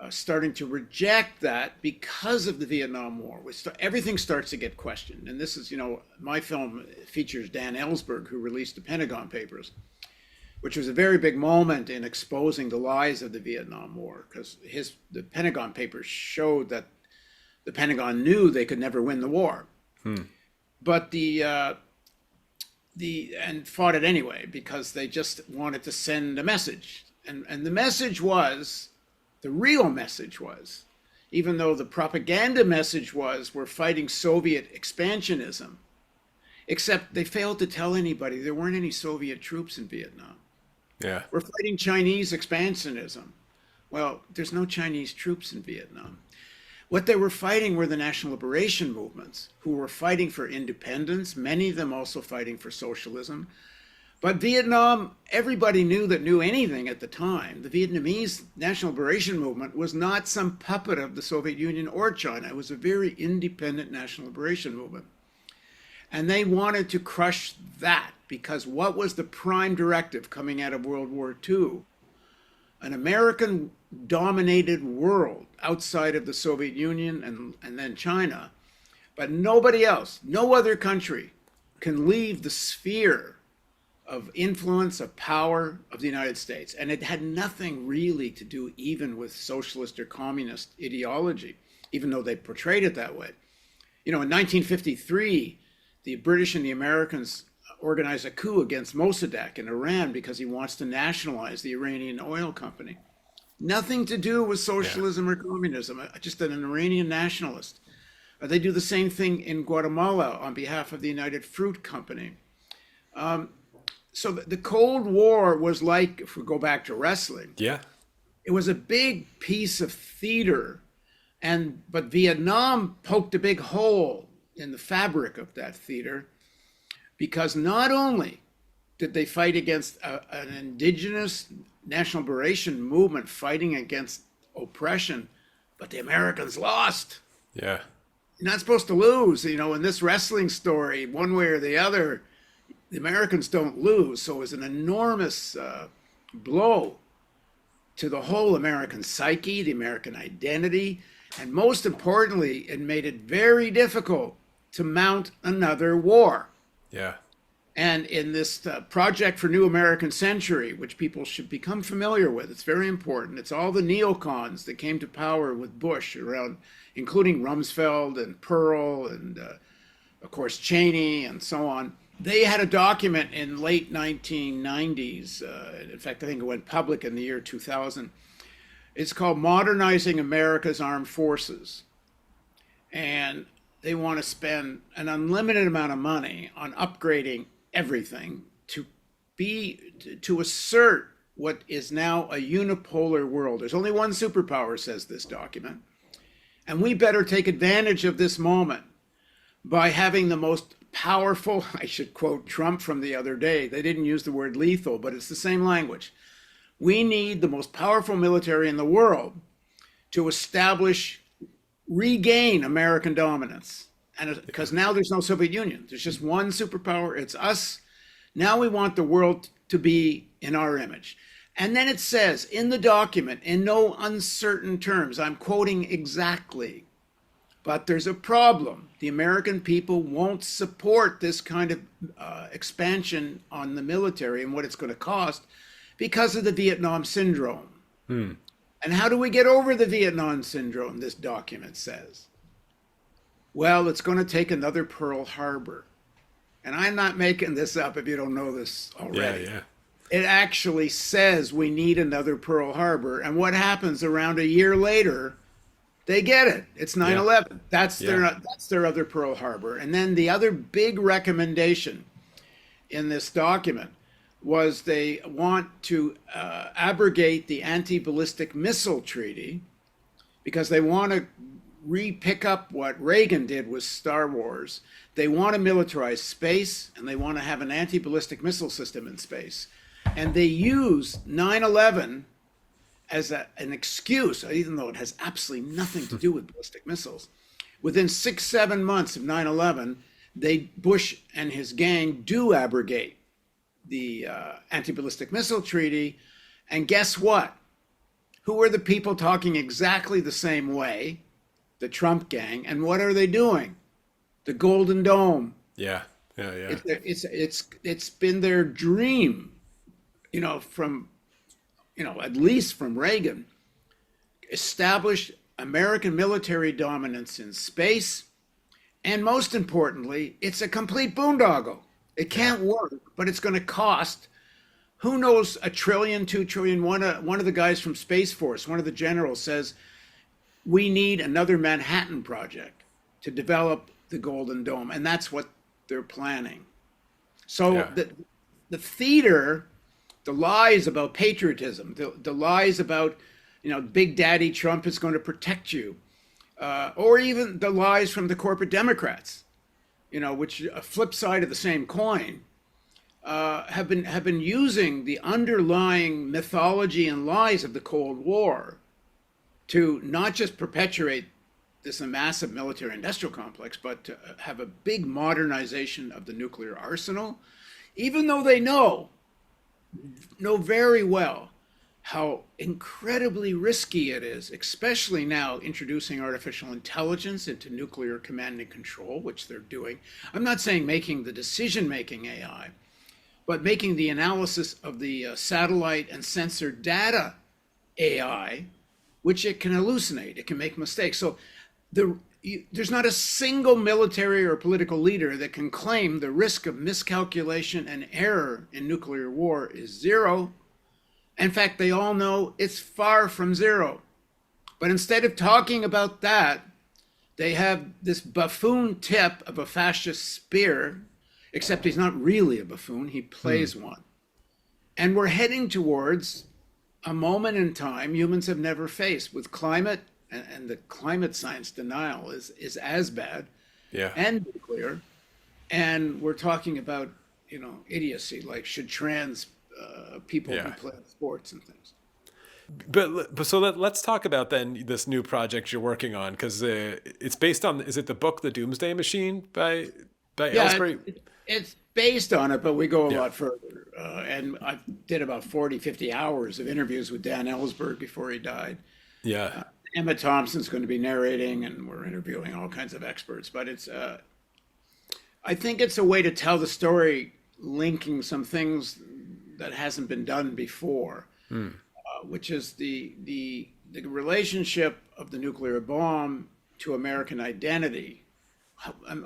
Speaker 1: starting to reject that because of the Vietnam War. Everything starts to get questioned. And this is, my film features Dan Ellsberg, who released the Pentagon Papers, which was a very big moment in exposing the lies of the Vietnam War, because the Pentagon Papers showed that the Pentagon knew they could never win the war. But and fought it anyway, because they just wanted to send a message. And the message was, the real message was, even though the propaganda message was, we're fighting Soviet expansionism, except they failed to tell anybody there weren't any Soviet troops in Vietnam.
Speaker 2: Yeah.
Speaker 1: We're fighting Chinese expansionism. Well, there's no Chinese troops in Vietnam. What they were fighting were the national liberation movements, who were fighting for independence, many of them also fighting for socialism. But Vietnam, everybody knew anything at the time. The Vietnamese national liberation movement was not some puppet of the Soviet Union or China. It was a very independent national liberation movement. And they wanted to crush that, because what was the prime directive coming out of World War II? An American-dominated world outside of the Soviet Union and then China. But nobody else, no other country can leave the sphere of influence, of power of the United States. And it had nothing really to do even with socialist or communist ideology, even though they portrayed it that way. In 1953, the British and the Americans organized a coup against Mossadegh in Iran because he wants to nationalize the Iranian oil company. Nothing to do with socialism or communism, just an Iranian nationalist. They do the same thing in Guatemala on behalf of the United Fruit Company. So the Cold War was like, if we go back to wrestling, it was a big piece of theater, but Vietnam poked a big hole in the fabric of that theater, because not only did they fight against an indigenous national liberation movement fighting against oppression, but the Americans lost.
Speaker 2: Yeah.
Speaker 1: You're not supposed to lose. In this wrestling story, one way or the other, the Americans don't lose. So it was an enormous blow to the whole American psyche, the American identity. And most importantly, it made it very difficult to mount another war.
Speaker 2: Yeah.
Speaker 1: And in this project for New American Century, which people should become familiar with, it's very important. It's all the neocons that came to power with Bush around, including Rumsfeld and Pearl and, of course, Cheney and so on. They had a document in late 1990s. In fact, I think it went public in the year 2000. It's called Modernizing America's Armed Forces. And they want to spend an unlimited amount of money on upgrading everything to assert what is now a unipolar world. There's only one superpower, says this document. And we better take advantage of this moment by having the most powerful, I should quote Trump from the other day. They didn't use the word lethal, but it's the same language. We need the most powerful military in the world to regain American dominance. And because now there's no Soviet Union, there's just one superpower, it's us. Now we want the world to be in our image. And then it says in the document, in no uncertain terms, I'm quoting exactly, but there's a problem. The American people won't support this kind of expansion on the military and what it's going to cost because of the Vietnam syndrome. And how do we get over the Vietnam syndrome, this document says? Well, it's going to take another Pearl Harbor. And I'm not making this up if you don't know this already.
Speaker 2: Yeah.
Speaker 1: It actually says we need another Pearl Harbor. And what happens around a year later, they get it. It's 9/11. That's their other Pearl Harbor. And then the other big recommendation in this document was they want to abrogate the anti-ballistic missile treaty because they want to pick up what Reagan did with Star Wars. They want to militarize space, and they want to have an anti-ballistic missile system in space. And they use 9/11 as an excuse, even though it has absolutely nothing to do with ballistic missiles. Within 6-7 months of 9/11, Bush and his gang do abrogate the anti-ballistic missile treaty. And guess what? Who are the people talking exactly the same way? The Trump gang. And what are they doing? The Golden Dome.
Speaker 2: Yeah.
Speaker 1: It's been their dream, from, at least from Reagan, established American military dominance in space. And most importantly, it's a complete boondoggle. It can't work, but it's going to cost, who knows, $1 trillion, $2 trillion. One of the guys from Space Force, one of the generals, says, we need another Manhattan Project to develop the Golden Dome. And that's what they're planning. So the theater, the lies about patriotism, the lies about, Big Daddy Trump is going to protect you, or even the lies from the corporate Democrats, which a flip side of the same coin, have been using the underlying mythology and lies of the Cold War to not just perpetuate this massive military industrial complex, but to have a big modernization of the nuclear arsenal, even though they know very well how incredibly risky it is, especially now introducing artificial intelligence into nuclear command and control, which they're doing. I'm not saying making the decision-making AI, but making the analysis of the satellite and sensor data AI, which it can hallucinate, it can make mistakes. So there's not a single military or political leader that can claim the risk of miscalculation and error in nuclear war is zero. In fact, they all know it's far from zero. But instead of talking about that, they have this buffoon tip of a fascist spear, except he's not really a buffoon, he plays one. And we're heading towards a moment in time humans have never faced with climate, and the climate science denial is as bad, and nuclear. And we're talking about, idiocy, like should trans people be playing sports and things.
Speaker 2: But so let's talk about then this new project you're working on, because it's based on, is it the book The Doomsday Machine by Ellsbury?
Speaker 1: It's based on it, but we go a lot further. And I did about 40, 50 hours of interviews with Dan Ellsbury before he died.
Speaker 2: Yeah.
Speaker 1: Emma Thompson's going to be narrating, and we're interviewing all kinds of experts. But it's, I think it's a way to tell the story, linking some things that hasn't been done before, which is the relationship of the nuclear bomb to American identity.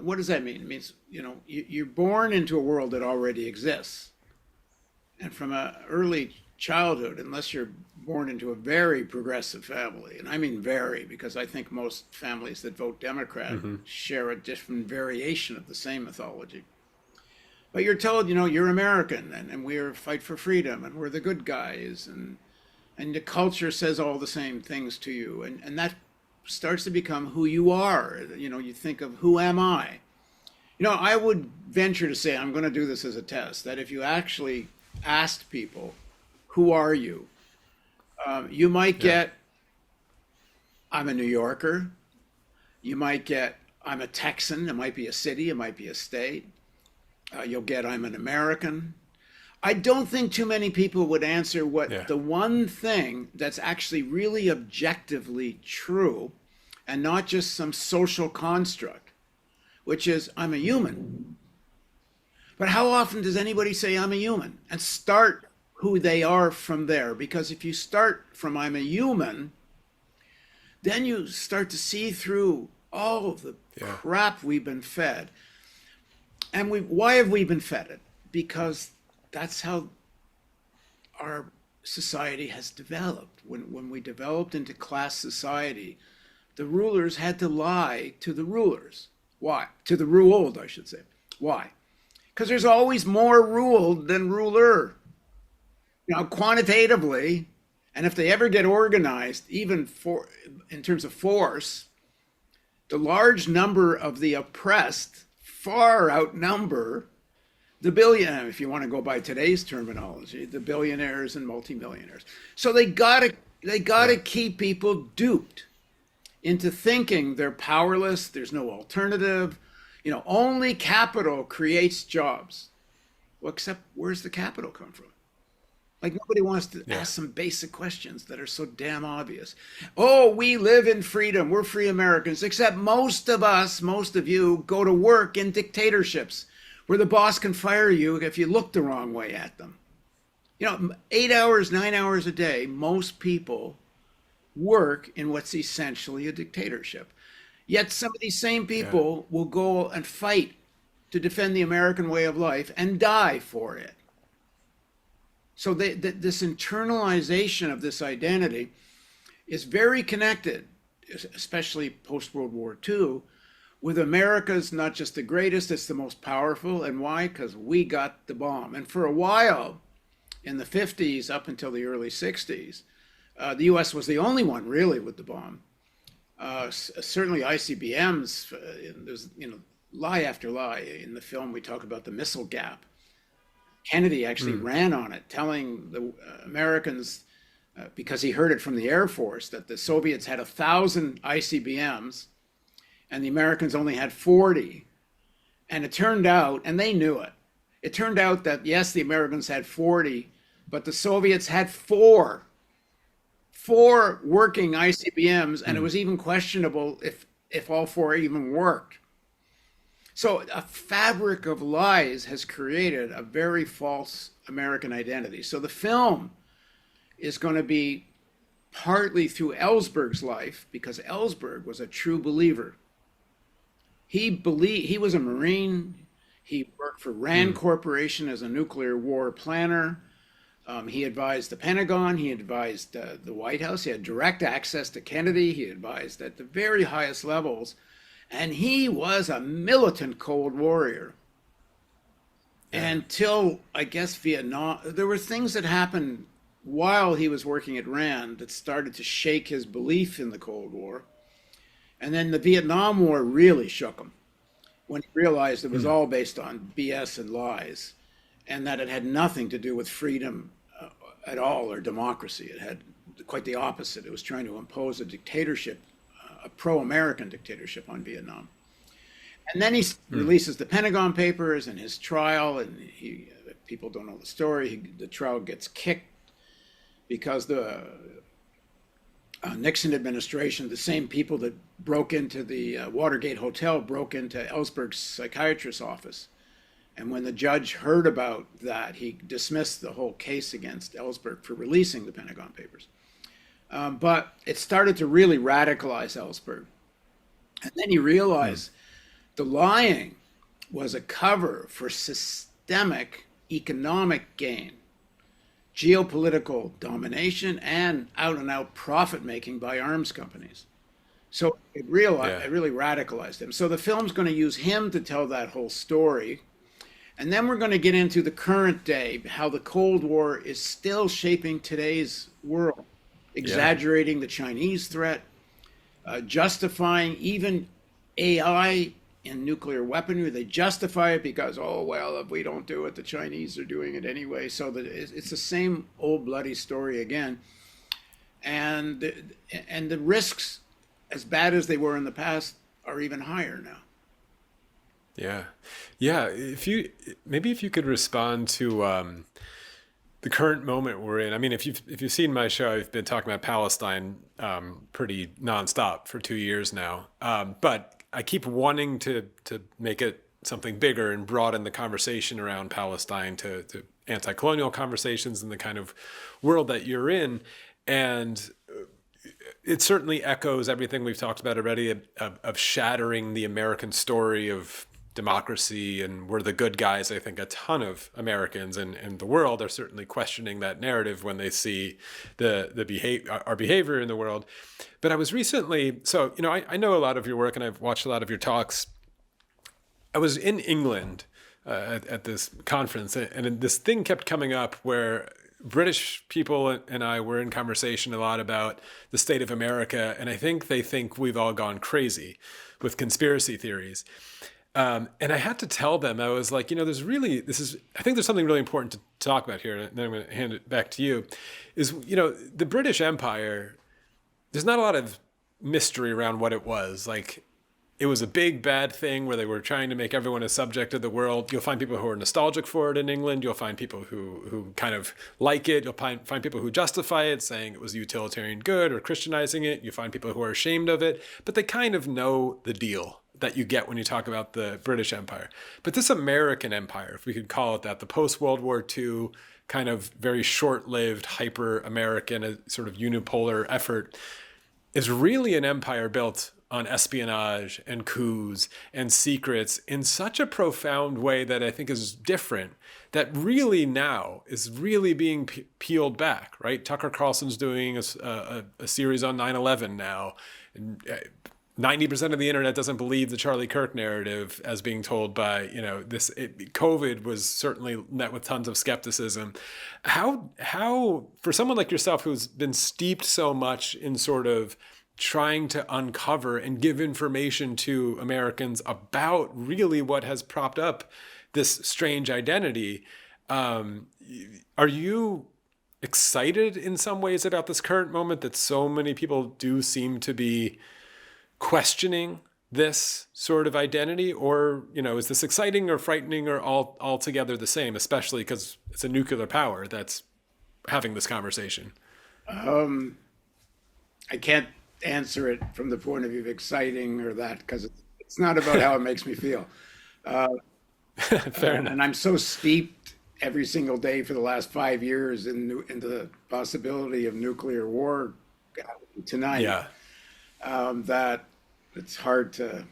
Speaker 1: What does that mean? It means, you're born into a world that already exists. And from an early childhood, unless you're born into a very progressive family, and I mean very, because I think most families that vote Democrat share a different variation of the same mythology. But you're told, you're American, and we're fight for freedom, and we're the good guys, and the culture says all the same things to you, and that starts to become who you are. You think of, who am I? I would venture to say, I'm going to do this as a test, that if you actually asked people, who are you? You might get, I'm a New Yorker. You might get, I'm a Texan. It might be a city, it might be a state. You'll get, I'm an American. I don't think too many people would answer what the one thing that's actually really objectively true, and not just some social construct, which is, I'm a human. But how often does anybody say I'm a human and start who they are from there? Because if you start from I'm a human, then you start to see through all of the crap we've been fed. And why have we been fed it? Because that's how our society has developed. When we developed into class society, the rulers had to lie to the rulers. Why? To the ruled, I should say. Why? Because there's always more ruled than ruler. Quantitatively, and if they ever get organized, even in terms of force, the large number of the oppressed far outnumber if you want to go by today's terminology, the billionaires and multimillionaires. So they gotta keep people duped into thinking they're powerless, there's no alternative, only capital creates jobs. Well, except where's the capital come from? Like, nobody wants to ask some basic questions that are so damn obvious. Oh, we live in freedom. We're free Americans, except most of you go to work in dictatorships where the boss can fire you if you look the wrong way at them. 8 hours, 9 hours a day, most people work in what's essentially a dictatorship. Yet some of these same people will go and fight to defend the American way of life and die for it. So this internalization of this identity is very connected, especially post-World War II, with America's not just the greatest, it's the most powerful. And why? Because we got the bomb. And for a while, in the 50s up until the early 60s, the US was the only one really with the bomb. Certainly ICBMs, there's lie after lie. In the film, we talk about the missile gap. Kennedy actually ran on it, telling the Americans, because he heard it from the Air Force, that the Soviets had 1,000 ICBMs and the Americans only had 40. And it turned out, and they knew it, it turned out that, yes, the Americans had 40, but the Soviets had four working ICBMs, and it was even questionable if all four even worked. So a fabric of lies has created a very false American identity. So the film is going to be partly through Ellsberg's life, because Ellsberg was a true believer. He was a Marine. He worked for Rand Corporation as a nuclear war planner. He advised the Pentagon. He advised the White House. He had direct access to Kennedy. He advised at the very highest levels. And he was a militant Cold Warrior. Until, I guess, Vietnam, there were things that happened while he was working at Rand that started to shake his belief in the Cold War. And then the Vietnam War really shook him when he realized it was all based on BS and lies, and that it had nothing to do with freedom at all, or democracy. It had quite the opposite. It was trying to impose a dictatorship, a pro-American dictatorship on Vietnam. And then he releases the Pentagon Papers and his trial, and people don't know the story. The trial gets kicked because the Nixon administration, the same people that broke into the Watergate Hotel, broke into Ellsberg's psychiatrist's office. And when the judge heard about that, he dismissed the whole case against Ellsberg for releasing the Pentagon Papers. But it started to really radicalize Ellsberg. And then he realized the lying was a cover for systemic economic gain, geopolitical domination, and out-and-out profit-making by arms companies. So it really radicalized him. So the film's going to use him to tell that whole story. And then we're going to get into the current day, how the Cold War is still shaping today's world, exaggerating the Chinese threat, justifying even AI in nuclear weaponry. They justify it because, oh, well, if we don't do it, the Chinese are doing it anyway. So that it's the same old bloody story again. And the risks, as bad as they were in the past, are even higher now.
Speaker 2: Yeah. If you could respond to the current moment we're in. I mean, if you've seen my show, I've been talking about Palestine pretty nonstop for 2 years now. But I keep wanting to make it something bigger and broaden the conversation around Palestine to anti-colonial conversations and the kind of world that you're in. And it certainly echoes everything we've talked about already of shattering the American story of democracy, and we're the good guys. I think a ton of Americans and the world are certainly questioning that narrative when they see our behavior in the world. But I was recently, I know a lot of your work and I've watched a lot of your talks. I was in England at this conference, and this thing kept coming up where British people and I were in conversation a lot about the state of America, and I think they think we've all gone crazy with conspiracy theories. And I had to tell them, I was like, I think there's something really important to talk about here, and then I'm going to hand it back to you, is, the British Empire, there's not a lot of mystery around what it was. Like, it was a big, bad thing where they were trying to make everyone a subject of the world. You'll find people who are nostalgic for it in England. You'll find people who kind of like it. You'll find people who justify it, saying it was utilitarian good or Christianizing it. You find people who are ashamed of it, but they kind of know the deal that you get when you talk about the British Empire. But this American Empire, if we could call it that, the post-World War II kind of very short-lived, hyper-American, sort of unipolar effort, is really an empire built on espionage and coups and secrets in such a profound way that I think is different, that really now is really being peeled back, right? Tucker Carlson's doing a series on 9/11 now. And 90% of the internet doesn't believe the Charlie Kirk narrative as being told by, COVID was certainly met with tons of skepticism. How, for someone like yourself who's been steeped so much in sort of trying to uncover and give information to Americans about really what has propped up this strange identity, are you excited in some ways about this current moment that so many people do seem to be questioning this sort of identity? Or, is this exciting or frightening or altogether the same, especially because it's a nuclear power that's having this conversation?
Speaker 1: I can't answer it from the point of view of exciting or that, because it's not about how it makes me feel.
Speaker 2: Fair enough.
Speaker 1: And I'm so steeped every single day for the last 5 years into the possibility of nuclear war tonight, that it's hard to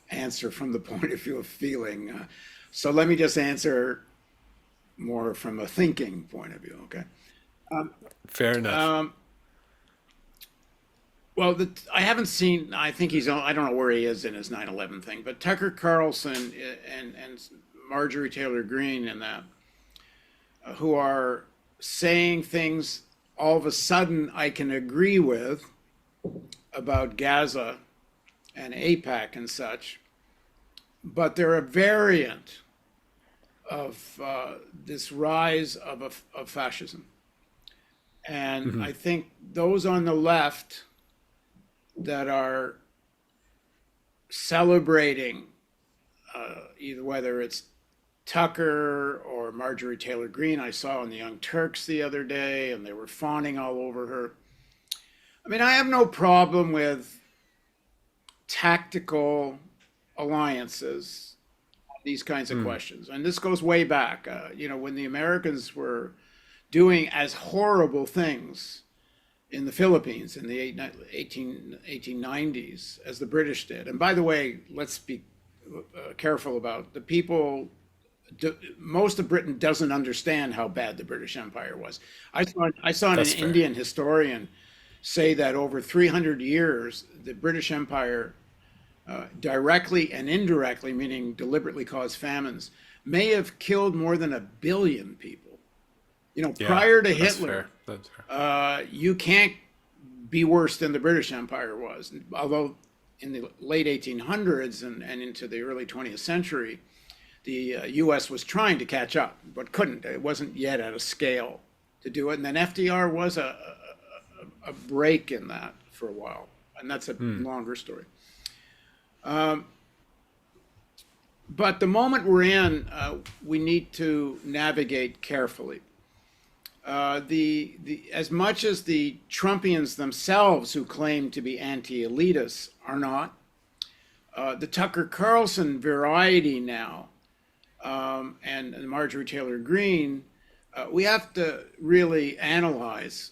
Speaker 1: answer from the point of view of feeling. So let me just answer more from a thinking point of view, okay?
Speaker 2: Fair enough.
Speaker 1: Well, I haven't seen, I think I don't know where he is in his 9/11 thing, but Tucker Carlson and Marjorie Taylor Greene and that, who are saying things all of a sudden I can agree with about Gaza and AIPAC and such, but they're a variant of this rise of fascism. And I think those on the left that are celebrating either whether it's Tucker or Marjorie Taylor Greene, I saw on the Young Turks the other day, and they were fawning all over her. I mean, I have no problem with tactical alliances on these kinds of questions. And this goes way back, when the Americans were doing as horrible things in the Philippines in the 1890s as the British did. And by the way, let's be careful about the people. Most of Britain doesn't understand how bad the British Empire was. I saw an Indian historian say that over 300 years, the British Empire, directly and indirectly, meaning deliberately caused famines, may have killed more than 1 billion people. Prior to Hitler,
Speaker 2: That's fair.
Speaker 1: You can't be worse than the British Empire was. Although in the late 1800s and into the early 20th century, the U.S. was trying to catch up, but couldn't. It wasn't yet at a scale to do it. And then FDR was a break in that for a while. And that's a longer story. But the moment we're in, we need to navigate carefully. As much as the Trumpians themselves, who claim to be anti-elitists, are not, the Tucker Carlson variety now, and Marjorie Taylor Greene, we have to really analyze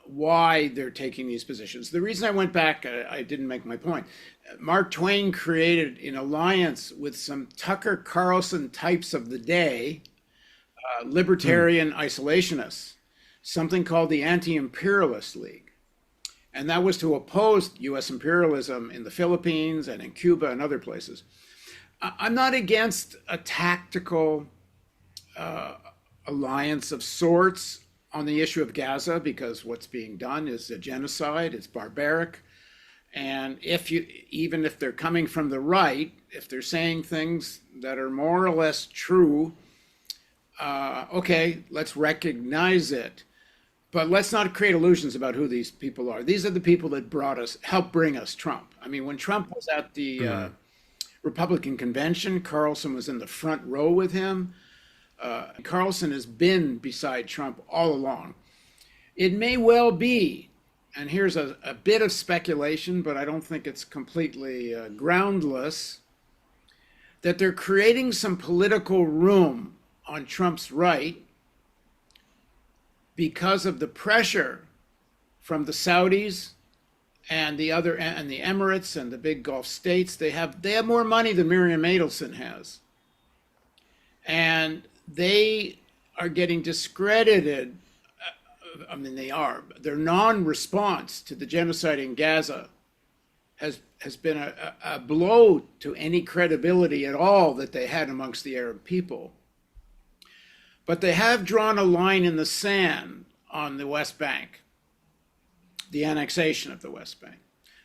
Speaker 1: why they're taking these positions. The reason I went back, I didn't make my point. Mark Twain created, in alliance with some Tucker Carlson types of the day, libertarian isolationists, something called the Anti-Imperialist League. And that was to oppose U.S. imperialism in the Philippines and in Cuba and other places. I'm not against a tactical alliance of sorts on the issue of Gaza, because what's being done is a genocide, it's barbaric, And even if they're coming from the right, if they're saying things that are more or less true, okay, let's recognize it. But let's not create illusions about who these people are. These are the people that helped bring us Trump. I mean, when Trump was at the Republican convention, Carlson was in the front row with him. Carlson has been beside Trump all along. It may well be, and here's a bit of speculation, but I don't think it's completely groundless, that they're creating some political room on Trump's right because of the pressure from the Saudis and the Emirates and the big Gulf states. They have more money than Miriam Adelson has, and they are getting discredited. I mean, their non-response to the genocide in Gaza has been a blow to any credibility at all that they had amongst the Arab people. But they have drawn a line in the sand on the West Bank, the annexation of the West Bank,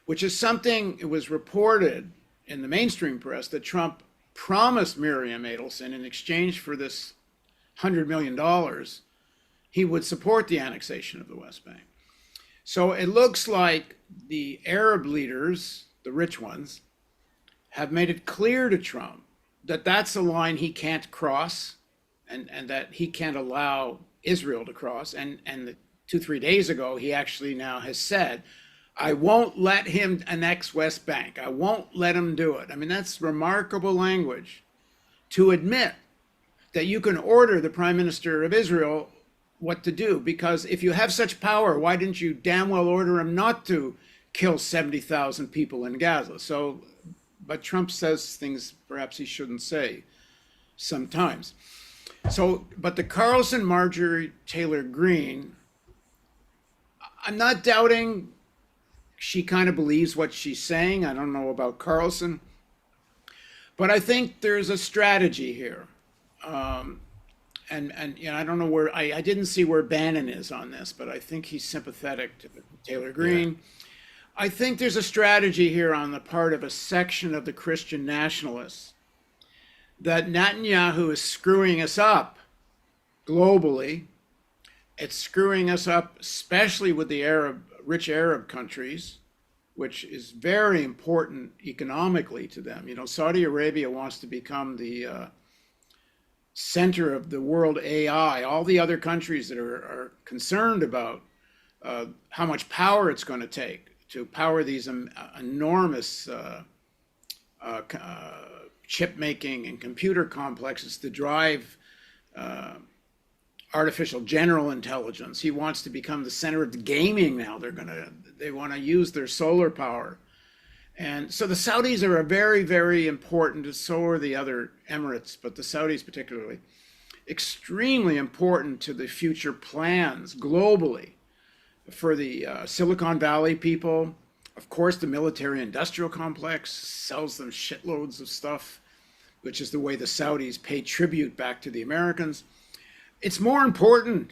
Speaker 1: which is something, it was reported in the mainstream press that Trump promised Miriam Adelson in exchange for this $100 million, he would support the annexation of the West Bank. So it looks like the Arab leaders, the rich ones, have made it clear to Trump that that's a line he can't cross, and that he can't allow Israel to cross. And 2-3 days ago, he actually now has said, I won't let him annex West Bank. I won't let him do it. I mean, that's remarkable language to admit that you can order the Prime Minister of Israel what to do, because if you have such power, why didn't you damn well order him not to kill 70,000 people in Gaza? So, but Trump says things perhaps he shouldn't say sometimes. So, but the Carlson Marjorie Taylor Greene, I'm not doubting she kind of believes what she's saying. I don't know about Carlson, but I think there's a strategy here. And you know, I don't know where, I didn't see where Bannon is on this, but I think he's sympathetic to Taylor Greene. Yeah. I think there's a strategy here on the part of a section of the Christian nationalists that Netanyahu is screwing us up globally. It's screwing us up, especially with the rich Arab countries, which is very important economically to them. You know, Saudi Arabia wants to become the center of the world AI. All the other countries that are concerned about how much power it's going to take to power these enormous chip making and computer complexes to drive artificial general intelligence. He wants to become the center of the gaming now. They want to use their solar power. And so the Saudis are a very, very important, so are the other Emirates, but the Saudis particularly, extremely important to the future plans globally for the Silicon Valley people. Of course, the military industrial complex sells them shitloads of stuff, which is the way the Saudis pay tribute back to the Americans. It's more important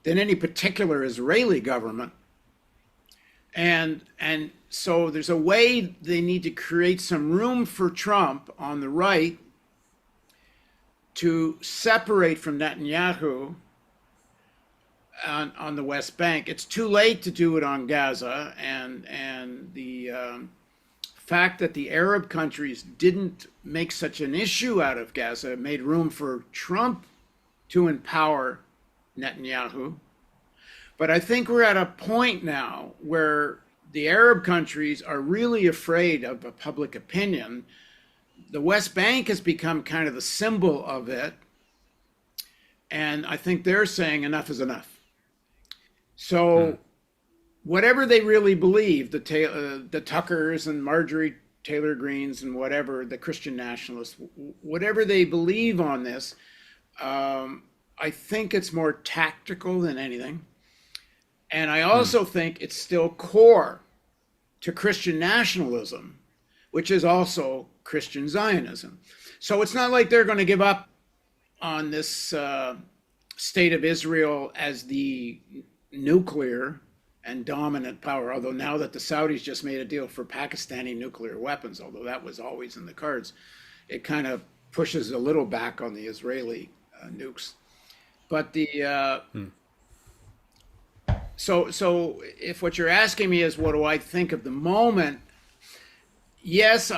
Speaker 1: than any particular Israeli government. And so there's a way they need to create some room for Trump on the right to separate from Netanyahu on the West Bank. It's too late to do it on Gaza, and the fact that the Arab countries didn't make such an issue out of Gaza made room for Trump to empower Netanyahu. But I think we're at a point now where the Arab countries are really afraid of a public opinion. The West Bank has become kind of the symbol of it. And I think they're saying enough is enough. So whatever they really believe, the Tuckers and Marjorie Taylor Greenes and whatever, the Christian nationalists, whatever they believe on this, I think it's more tactical than anything. And I also think it's still core to Christian nationalism, which is also Christian Zionism. So it's not like they're going to give up on this state of Israel as the nuclear and dominant power. Although now that the Saudis just made a deal for Pakistani nuclear weapons, although that was always in the cards, it kind of pushes a little back on the Israeli nukes. But so if what you're asking me is what do I think of the moment, yes.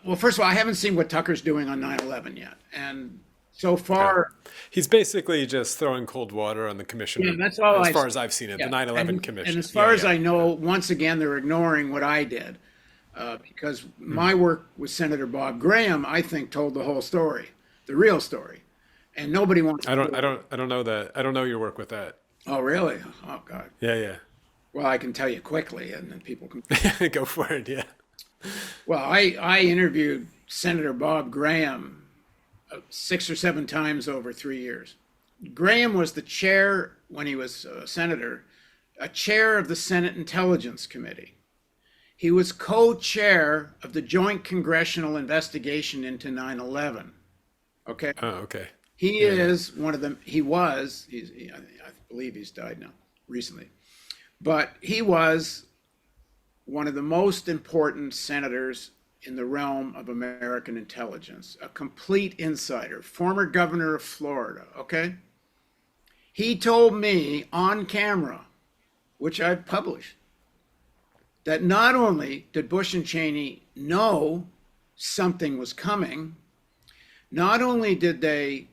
Speaker 1: Well, first of all, I haven't seen what Tucker's doing on 9/11 yet, and so far,
Speaker 2: he's basically just throwing cold water on the commissioner.
Speaker 1: Yeah, that's all.
Speaker 2: As far as I've seen it,
Speaker 1: yeah.
Speaker 2: the 9/11 commission.
Speaker 1: And as far as I know, once again, they're ignoring what I did, because my work with Senator Bob Graham, I think, told the whole story, the real story, and nobody wants.
Speaker 2: I don't know that. I don't know your work with that.
Speaker 1: Oh, really? Oh, God.
Speaker 2: Yeah.
Speaker 1: Well, I can tell you quickly, and then people can
Speaker 2: go for it. Yeah.
Speaker 1: Well, I interviewed Senator Bob Graham 6 or 7 times over 3 years. Graham was the chair, when he was a senator, a chair of the Senate Intelligence Committee. He was co-chair of the Joint Congressional Investigation into 9/11. Okay?
Speaker 2: Oh, okay.
Speaker 1: He is one of them. He was, I believe he's died now, recently. But he was one of the most important senators in the realm of American intelligence, a complete insider, former governor of Florida, okay? He told me on camera, which I've published, that not only did Bush and Cheney know something was coming, not only did they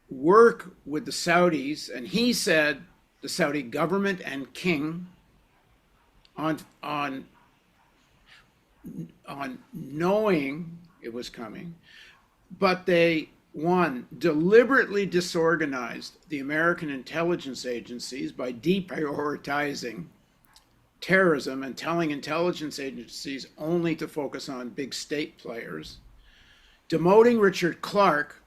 Speaker 1: work with the Saudis, and he said the Saudi government and king on knowing it was coming, but they, one, deliberately disorganized the American intelligence agencies by deprioritizing terrorism and telling intelligence agencies only to focus on big state players, demoting Richard Clarke,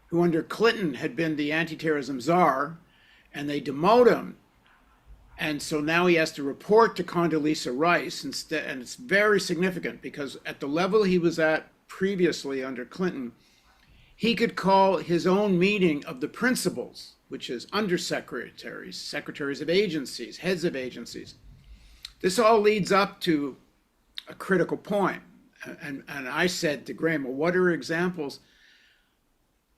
Speaker 1: who under Clinton had been the anti-terrorism czar, and they demote him. And so now he has to report to Condoleezza Rice instead, and it's very significant because at the level he was at previously under Clinton, he could call his own meeting of the principals, which is undersecretaries, secretaries of agencies, heads of agencies. This all leads up to a critical point. And I said to Graham, well, what are examples?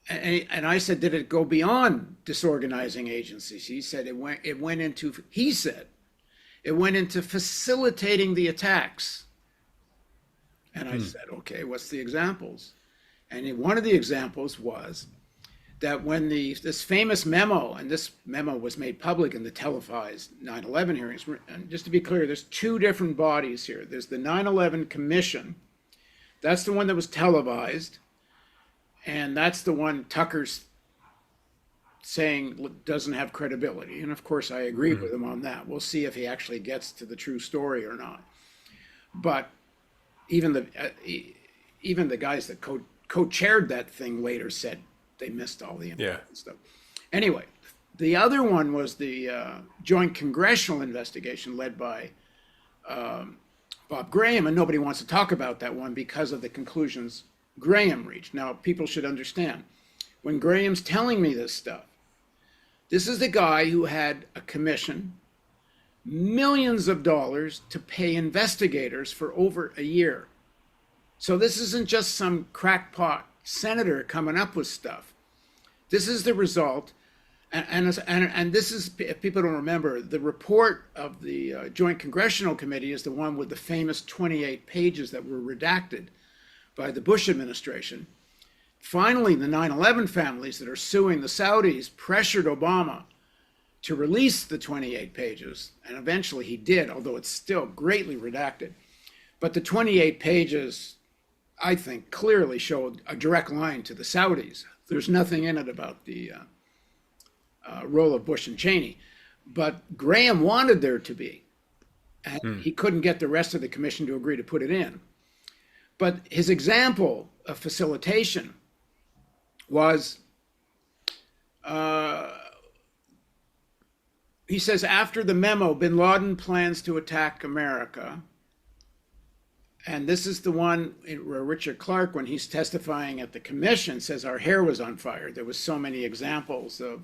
Speaker 1: And I said, did it go beyond disorganizing agencies? He said it went into facilitating the attacks. And I said, okay, what's the examples? And one of the examples was that when this famous memo, and this memo was made public in the televised 9/11 hearings, and just to be clear, there's 2 different bodies here. There's the 9/11 Commission. That's the one that was televised. And that's the one Tucker's saying doesn't have credibility. And of course, I agree with him on that. We'll see if he actually gets to the true story or not. But even the guys that co-chaired that thing later said they missed all the important stuff. Anyway, the other one was the Joint Congressional Investigation led by Bob Graham, and nobody wants to talk about that one because of the conclusions Graham reached. Now, people should understand, when Graham's telling me this stuff, this is the guy who had a commission, millions of dollars to pay investigators for over a year. So this isn't just some crackpot senator coming up with stuff. This is the result. And this is, if people don't remember, the report of the Joint Congressional Committee is the one with the famous 28 pages that were redacted by the Bush administration. Finally, the 9/11 families that are suing the Saudis pressured Obama to release the 28 pages, and eventually he did, although it's still greatly redacted. But the 28 pages, I think, clearly showed a direct line to the Saudis. There's nothing in it about the role of Bush and Cheney. But Graham wanted there to be, and he couldn't get the rest of the commission to agree to put it in. But his example of facilitation was, he says, after the memo, bin Laden plans to attack America. And this is the one where Richard Clarke, when he's testifying at the commission, says our hair was on fire. There was so many examples of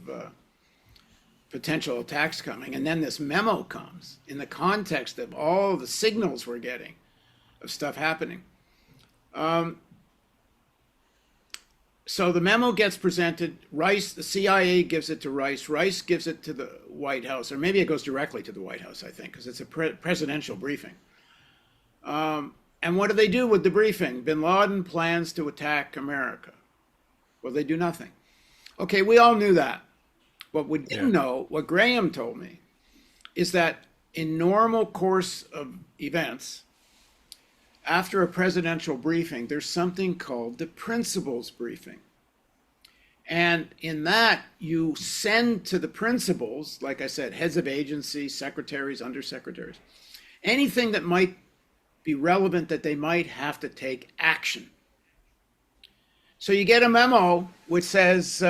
Speaker 1: potential attacks coming. And then this memo comes in the context of all the signals we're getting of stuff happening. So the memo gets presented. Rice, the CIA gives it to Rice. Rice gives it to the White House, or maybe it goes directly to the White House, I think, because it's a presidential briefing. And what do they do with the briefing? Bin Laden plans to attack America. Well, they do nothing. Okay, we all knew that. What we didn't know, what Graham told me, is that in normal course of events, after a presidential briefing, there's something called the principals briefing. And in that, you send to the principals, like I said, heads of agencies, secretaries, undersecretaries, anything that might be relevant that they might have to take action. So you get a memo which says,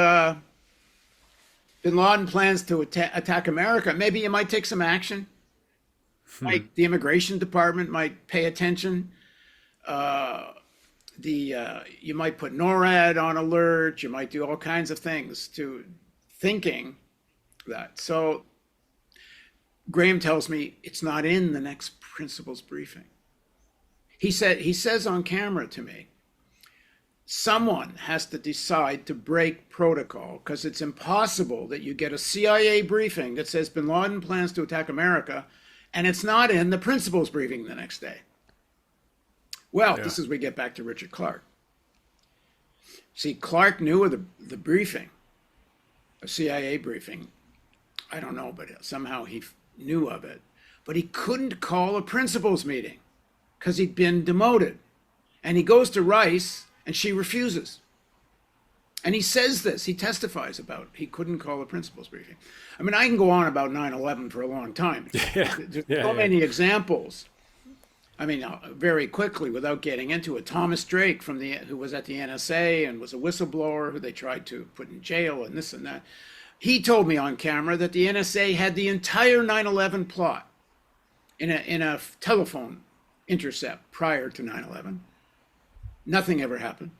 Speaker 1: Bin Laden plans to attack America. Maybe you might take some action. Like the immigration department might pay attention. You might put NORAD on alert. You might do all kinds of things to thinking that. So Graham tells me it's not in the next principals briefing. He says on camera to me, someone has to decide to break protocol because it's impossible that you get a CIA briefing that says Bin Laden plans to attack America and it's not in the principals briefing the next day. Well, this is where we get back to Richard Clarke. See, Clarke knew of the briefing, a CIA briefing. I don't know, but somehow he knew of it. But he couldn't call a principals meeting because he'd been demoted. And he goes to Rice and she refuses. And he says this, he testifies about he couldn't call a principals briefing. I mean, I can go on about 9/11 for a long time. There's so many examples. I mean, very quickly, without getting into it, Thomas Drake, who was at the NSA and was a whistleblower who they tried to put in jail and this and that, he told me on camera that the NSA had the entire 9/11 plot in a telephone intercept prior to 9/11. Nothing ever happened.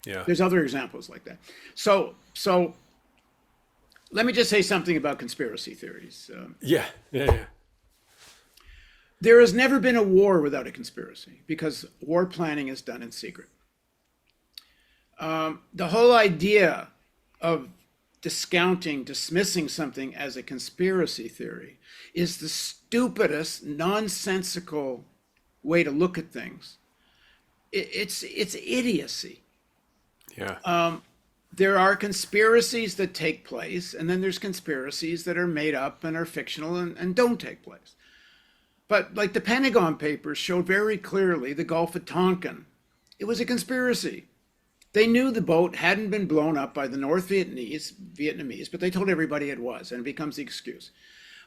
Speaker 2: Yeah.
Speaker 1: There's other examples like that. So let me just say something about conspiracy theories.
Speaker 2: Yeah.
Speaker 1: There has never been a war without a conspiracy because war planning is done in secret. The whole idea of dismissing something as a conspiracy theory is the stupidest, nonsensical way to look at things. It's idiocy.
Speaker 2: Yeah.
Speaker 1: There are conspiracies that take place, and then there's conspiracies that are made up and are fictional and don't take place. But like the Pentagon Papers showed very clearly, the Gulf of Tonkin, it was a conspiracy. They knew the boat hadn't been blown up by the North Vietnamese, but they told everybody it was, and it becomes the excuse.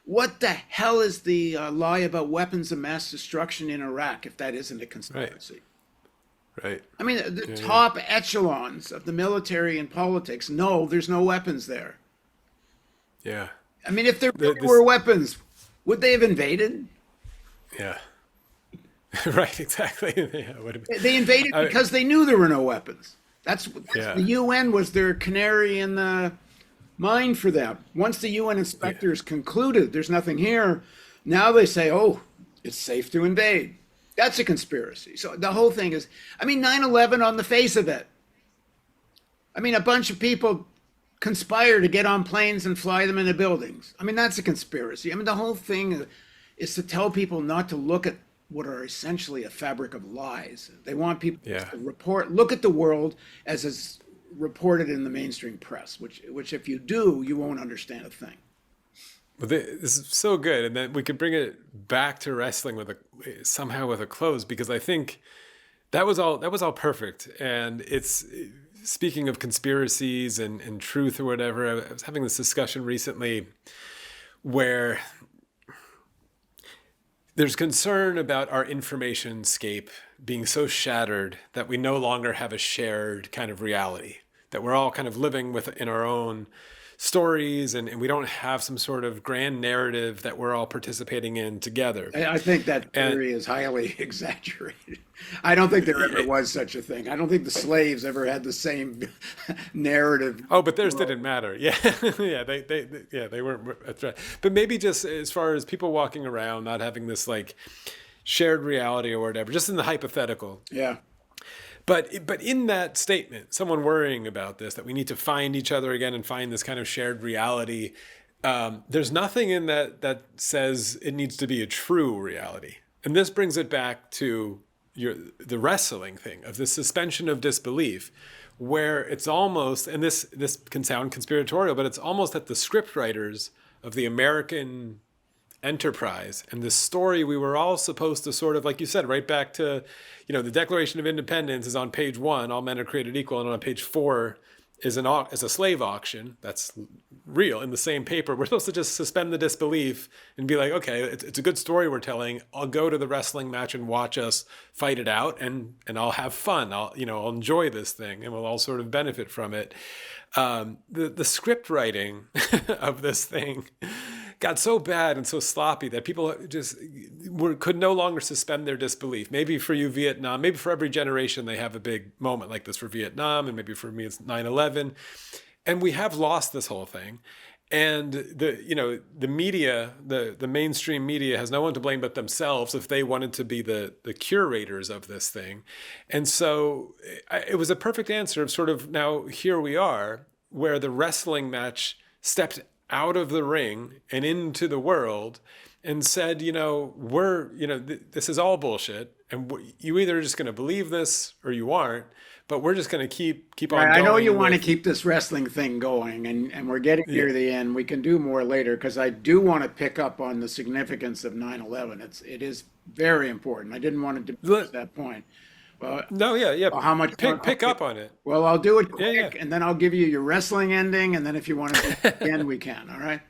Speaker 1: What the hell is the lie about weapons of mass destruction in Iraq if that isn't a conspiracy?
Speaker 2: Right.
Speaker 1: I mean, the top echelons of the military and politics know there's no weapons there.
Speaker 2: Yeah.
Speaker 1: I mean, if there were weapons, would they have invaded?
Speaker 2: Yeah. Right, exactly. Yeah,
Speaker 1: they invaded because they knew there were no weapons. The UN was their canary in the mine for them. Once the UN inspectors concluded there's nothing here, now they say, oh, it's safe to invade. That's a conspiracy. So the whole thing is, 9/11 on the face of it. I mean, a bunch of people conspire to get on planes and fly them into buildings. That's a conspiracy. The whole thing is to tell people not to look at what are essentially a fabric of lies. They want people to look at the world as is reported in the mainstream press, which if you do, you won't understand a thing.
Speaker 2: Well, this is so good, and then we could bring it back to wrestling with a close, because I think that was all perfect. And it's, speaking of conspiracies and truth or whatever, I was having this discussion recently where there's concern about our information scape being so shattered that we no longer have a shared kind of reality, that we're all kind of living in our own stories, and we don't have some sort of grand narrative that we're all participating in together.
Speaker 1: I think that theory is highly exaggerated. I don't think there ever was such a thing. I don't think the slaves ever had the same narrative.
Speaker 2: Oh, but theirs didn't matter. Yeah, yeah, they weren't. That's right. But maybe just as far as people walking around, not having this like shared reality or whatever, just in the hypothetical.
Speaker 1: Yeah.
Speaker 2: But in that statement, someone worrying about this, that we need to find each other again and find this kind of shared reality, there's nothing in that says it needs to be a true reality. And this brings it back to the wrestling thing of the suspension of disbelief, where it's almost, and this can sound conspiratorial, but it's almost that the scriptwriters of the American enterprise and the story we were all supposed to sort of, like you said, right back to, the Declaration of Independence is on page 1, all men are created equal, and on page 4 is a slave auction. That's real in the same paper. We're supposed to just suspend the disbelief and be like, okay, it's a good story we're telling. I'll go to the wrestling match and watch us fight it out, and I'll have fun. I'll enjoy this thing, and we'll all sort of benefit from it. The script writing of this thing got so bad and so sloppy that people just could no longer suspend their disbelief. Maybe for you, Vietnam, maybe for every generation they have a big moment like this for Vietnam, and maybe for me it's 9/11. And we have lost this whole thing. And the media, the mainstream media has no one to blame but themselves if they wanted to be the curators of this thing. And so it was a perfect answer of sort of, now here we are, where the wrestling match stepped out of the ring and into the world and said, this is all bullshit, and you either are just going to believe this or you aren't, but we're just going to keep on going.
Speaker 1: I know you want to keep this wrestling thing going, and we're getting near the end. We can do more later, because I do want to pick up on the significance of 9/11. It is very important. I didn't want to diminish that point. Well,
Speaker 2: no, yeah.
Speaker 1: Well, how much
Speaker 2: pick up on it?
Speaker 1: Well, I'll do it quick, and then I'll give you your wrestling ending, and then if you want to do it again, we can. All right.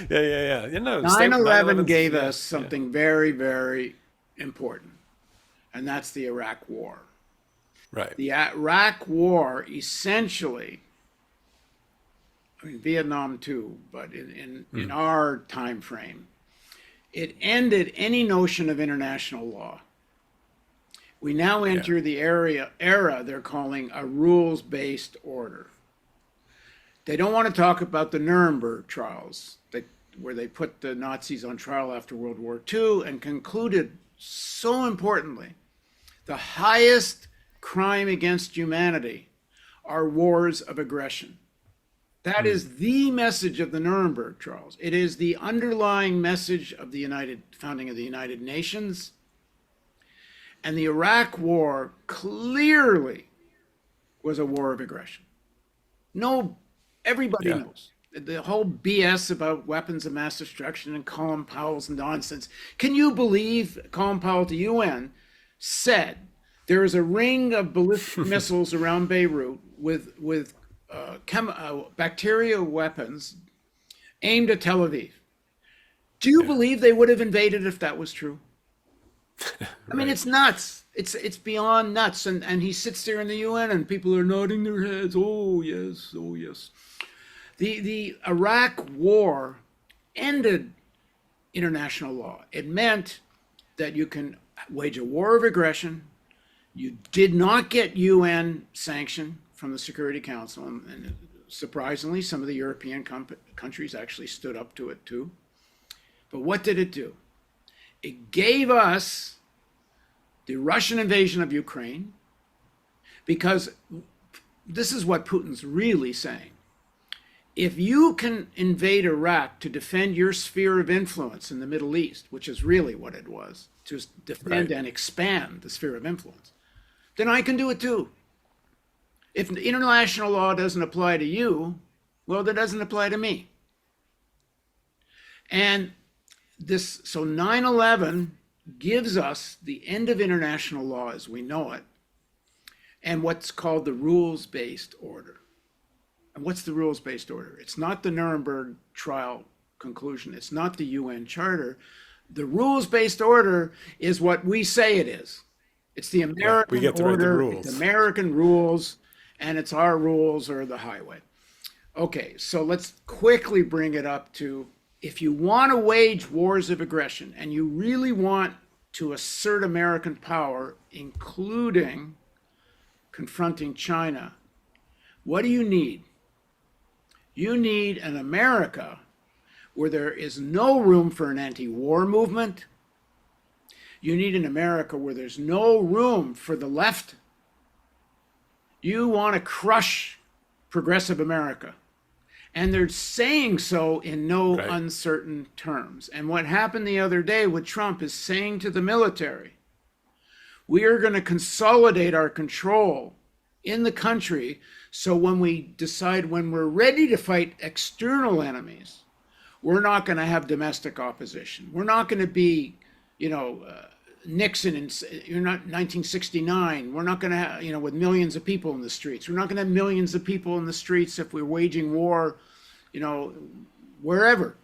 Speaker 2: Yeah.
Speaker 1: 9/11 gave us something very, very important, and that's the Iraq War.
Speaker 2: Right.
Speaker 1: The Iraq War essentially, Vietnam too, but in our time frame, it ended any notion of international law. We now enter the era they're calling a rules-based order. They don't want to talk about the Nuremberg trials, where they put the Nazis on trial after World War II and concluded, so importantly, the highest crime against humanity are wars of aggression. That is the message of the Nuremberg trials. It is the underlying message of the founding of the United Nations. And the Iraq War clearly was a war of aggression. Everybody knows. The whole BS about weapons of mass destruction and Colin Powell's nonsense. Can you believe Colin Powell to UN said there is a ring of ballistic missiles around Beirut with bacteria weapons aimed at Tel Aviv? Do you believe they would have invaded if that was true? I mean, it's nuts. It's beyond nuts. And he sits there in the UN and people are nodding their heads. Oh, yes. Oh, yes. The Iraq War ended international law. It meant that you can wage a war of aggression. You did not get UN sanction from the Security Council. And surprisingly, some of the European countries actually stood up to it too. But what did it do? It gave us the Russian invasion of Ukraine, because this is what Putin's really saying. If you can invade Iraq to defend your sphere of influence in the Middle East, which is really what it was, to defend and expand the sphere of influence, then I can do it too. If international law doesn't apply to you, well, that doesn't apply to me. And so 9/11 gives us the end of international law as we know it, and what's called the rules-based order. And what's the rules-based order? It's not the Nuremberg trial conclusion. It's not the UN Charter. The rules-based order is what we say it is. It's the American
Speaker 2: we get to
Speaker 1: order,
Speaker 2: write the rules.
Speaker 1: it's American rules, and it's our rules or the highway. Okay, so let's quickly bring it up to, if you want to wage wars of aggression and you really want to assert American power, including confronting China, what do you need? You need an America where there is no room for an anti-war movement. You need an America where there's no room for the left. You want to crush progressive America. And they're saying so in no uncertain terms. And what happened the other day with Trump is saying to the military, we are going to consolidate our control in the country, so when we decide, when we're ready to fight external enemies, we're not going to have domestic opposition. We're not going to be, Nixon and you're not 1969. We're not going to have, with millions of people in the streets. We're not going to have millions of people in the streets if we're waging war, wherever.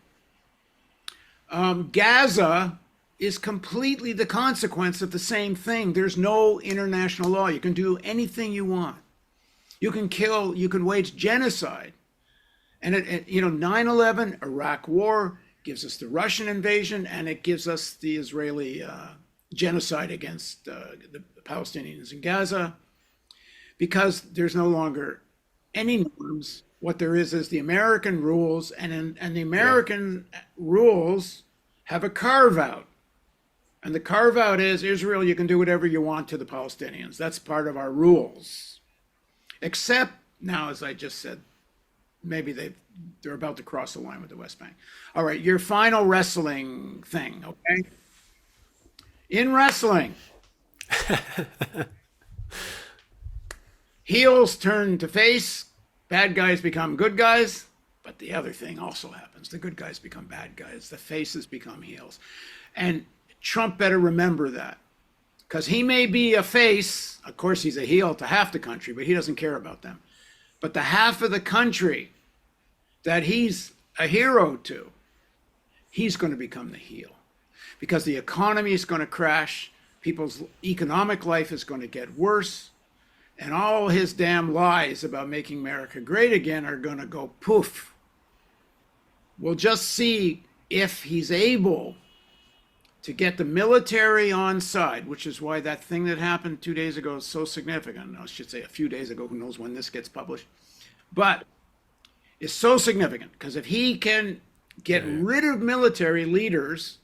Speaker 1: Gaza is completely the consequence of the same thing. There's no international law. You can do anything you want. You can kill, you can wage genocide. And 9/11, Iraq War, gives us the Russian invasion, and it gives us the Israeli genocide against the Palestinians in Gaza, because there's no longer any norms. What there is the American rules, and the American rules have a carve out. And the carve out is, Israel, you can do whatever you want to the Palestinians. That's part of our rules. Except now, as I just said, maybe they're about to cross the line with the West Bank. All right, your final wrestling thing, okay? In wrestling, heels turn to face, bad guys become good guys, but the other thing also happens. The good guys become bad guys, the faces become heels. And Trump better remember that, because he may be a face, of course he's a heel to half the country, but he doesn't care about them. But the half of the country that he's a hero to, he's going to become the heel, because the economy is going to crash, people's economic life is going to get worse, and all his damn lies about making America great again are going to go poof. We'll just see if he's able to get the military on side, which is why that thing that happened 2 days ago is so significant. I should say a few days ago, who knows when this gets published. But it's so significant, because if he can get rid of military leaders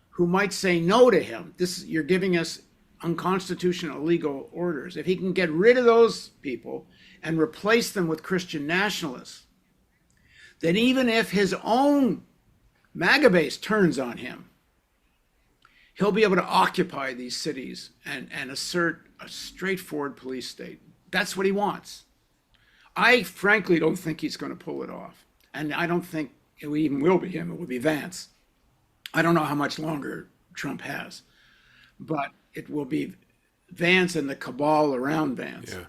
Speaker 1: who might say no to him, you're giving us unconstitutional legal orders. If he can get rid of those people and replace them with Christian nationalists, then even if his own MAGA base turns on him, he'll be able to occupy these cities and assert a straightforward police state. That's what he wants. I frankly don't think he's going to pull it off. And I don't think it even will be him. It will be Vance. I don't know how much longer Trump has, but it will be Vance and the cabal around Vance. Yeah.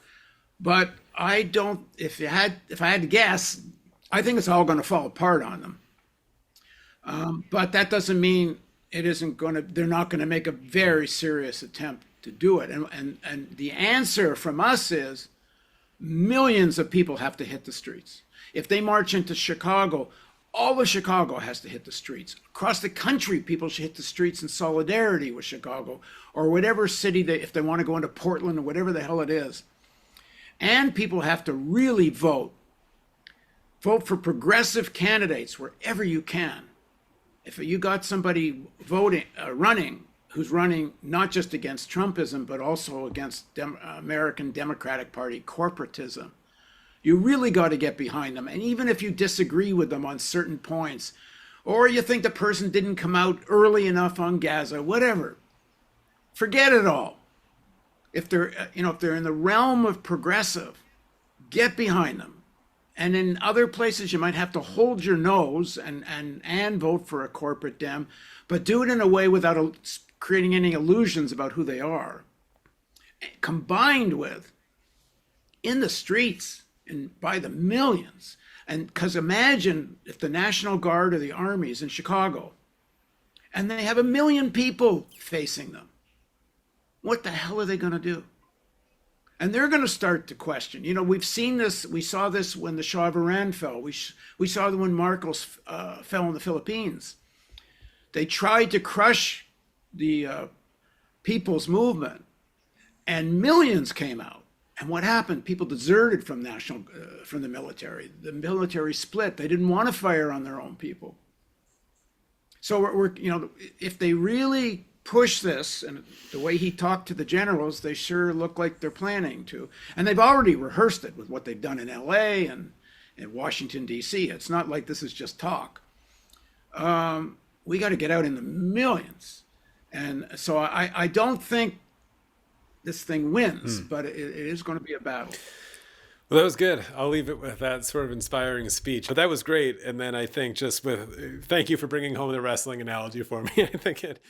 Speaker 1: But I don't, if I had to guess, I think it's all going to fall apart on them. But that doesn't mean they're not going to make a very serious attempt to do it. And the answer from us is millions of people have to hit the streets. If they march into Chicago, all of Chicago has to hit the streets. Across the country, people should hit the streets in solidarity with Chicago, or whatever city if they want to go into Portland or whatever the hell it is. And people have to really vote. Vote for progressive candidates wherever you can. If you got somebody running, who's running not just against Trumpism, but also against American Democratic Party corporatism, you really got to get behind them. And even if you disagree with them on certain points, or you think the person didn't come out early enough on Gaza, whatever, forget it all. If they're in the realm of progressive, get behind them. And in other places, you might have to hold your nose and vote for a corporate Dem, but do it in a way without creating any illusions about who they are. Combined with, in the streets and by the millions. And because imagine if the National Guard or the Army is in Chicago and they have 1 million people facing them. What the hell are they going to do? And they're going to start to question. You know, we've seen this. We saw this when the Shah of Iran fell. We saw it when Marcos fell in the Philippines. They tried to crush the people's movement, and millions came out. And what happened? People deserted from the military. The military split. They didn't want to fire on their own people. So we're you know, if they really push this, and the way he talked to the generals, they sure look like they're planning to. And they've already rehearsed it with what they've done in LA and in Washington, D.C. It's not like this is just talk. We got to get out in the millions. And so I don't think this thing wins, but it is going to be a battle.
Speaker 2: Well, that was good. I'll leave it with that sort of inspiring speech. But that was great. And then I think just thank you for bringing home the wrestling analogy for me. I think it...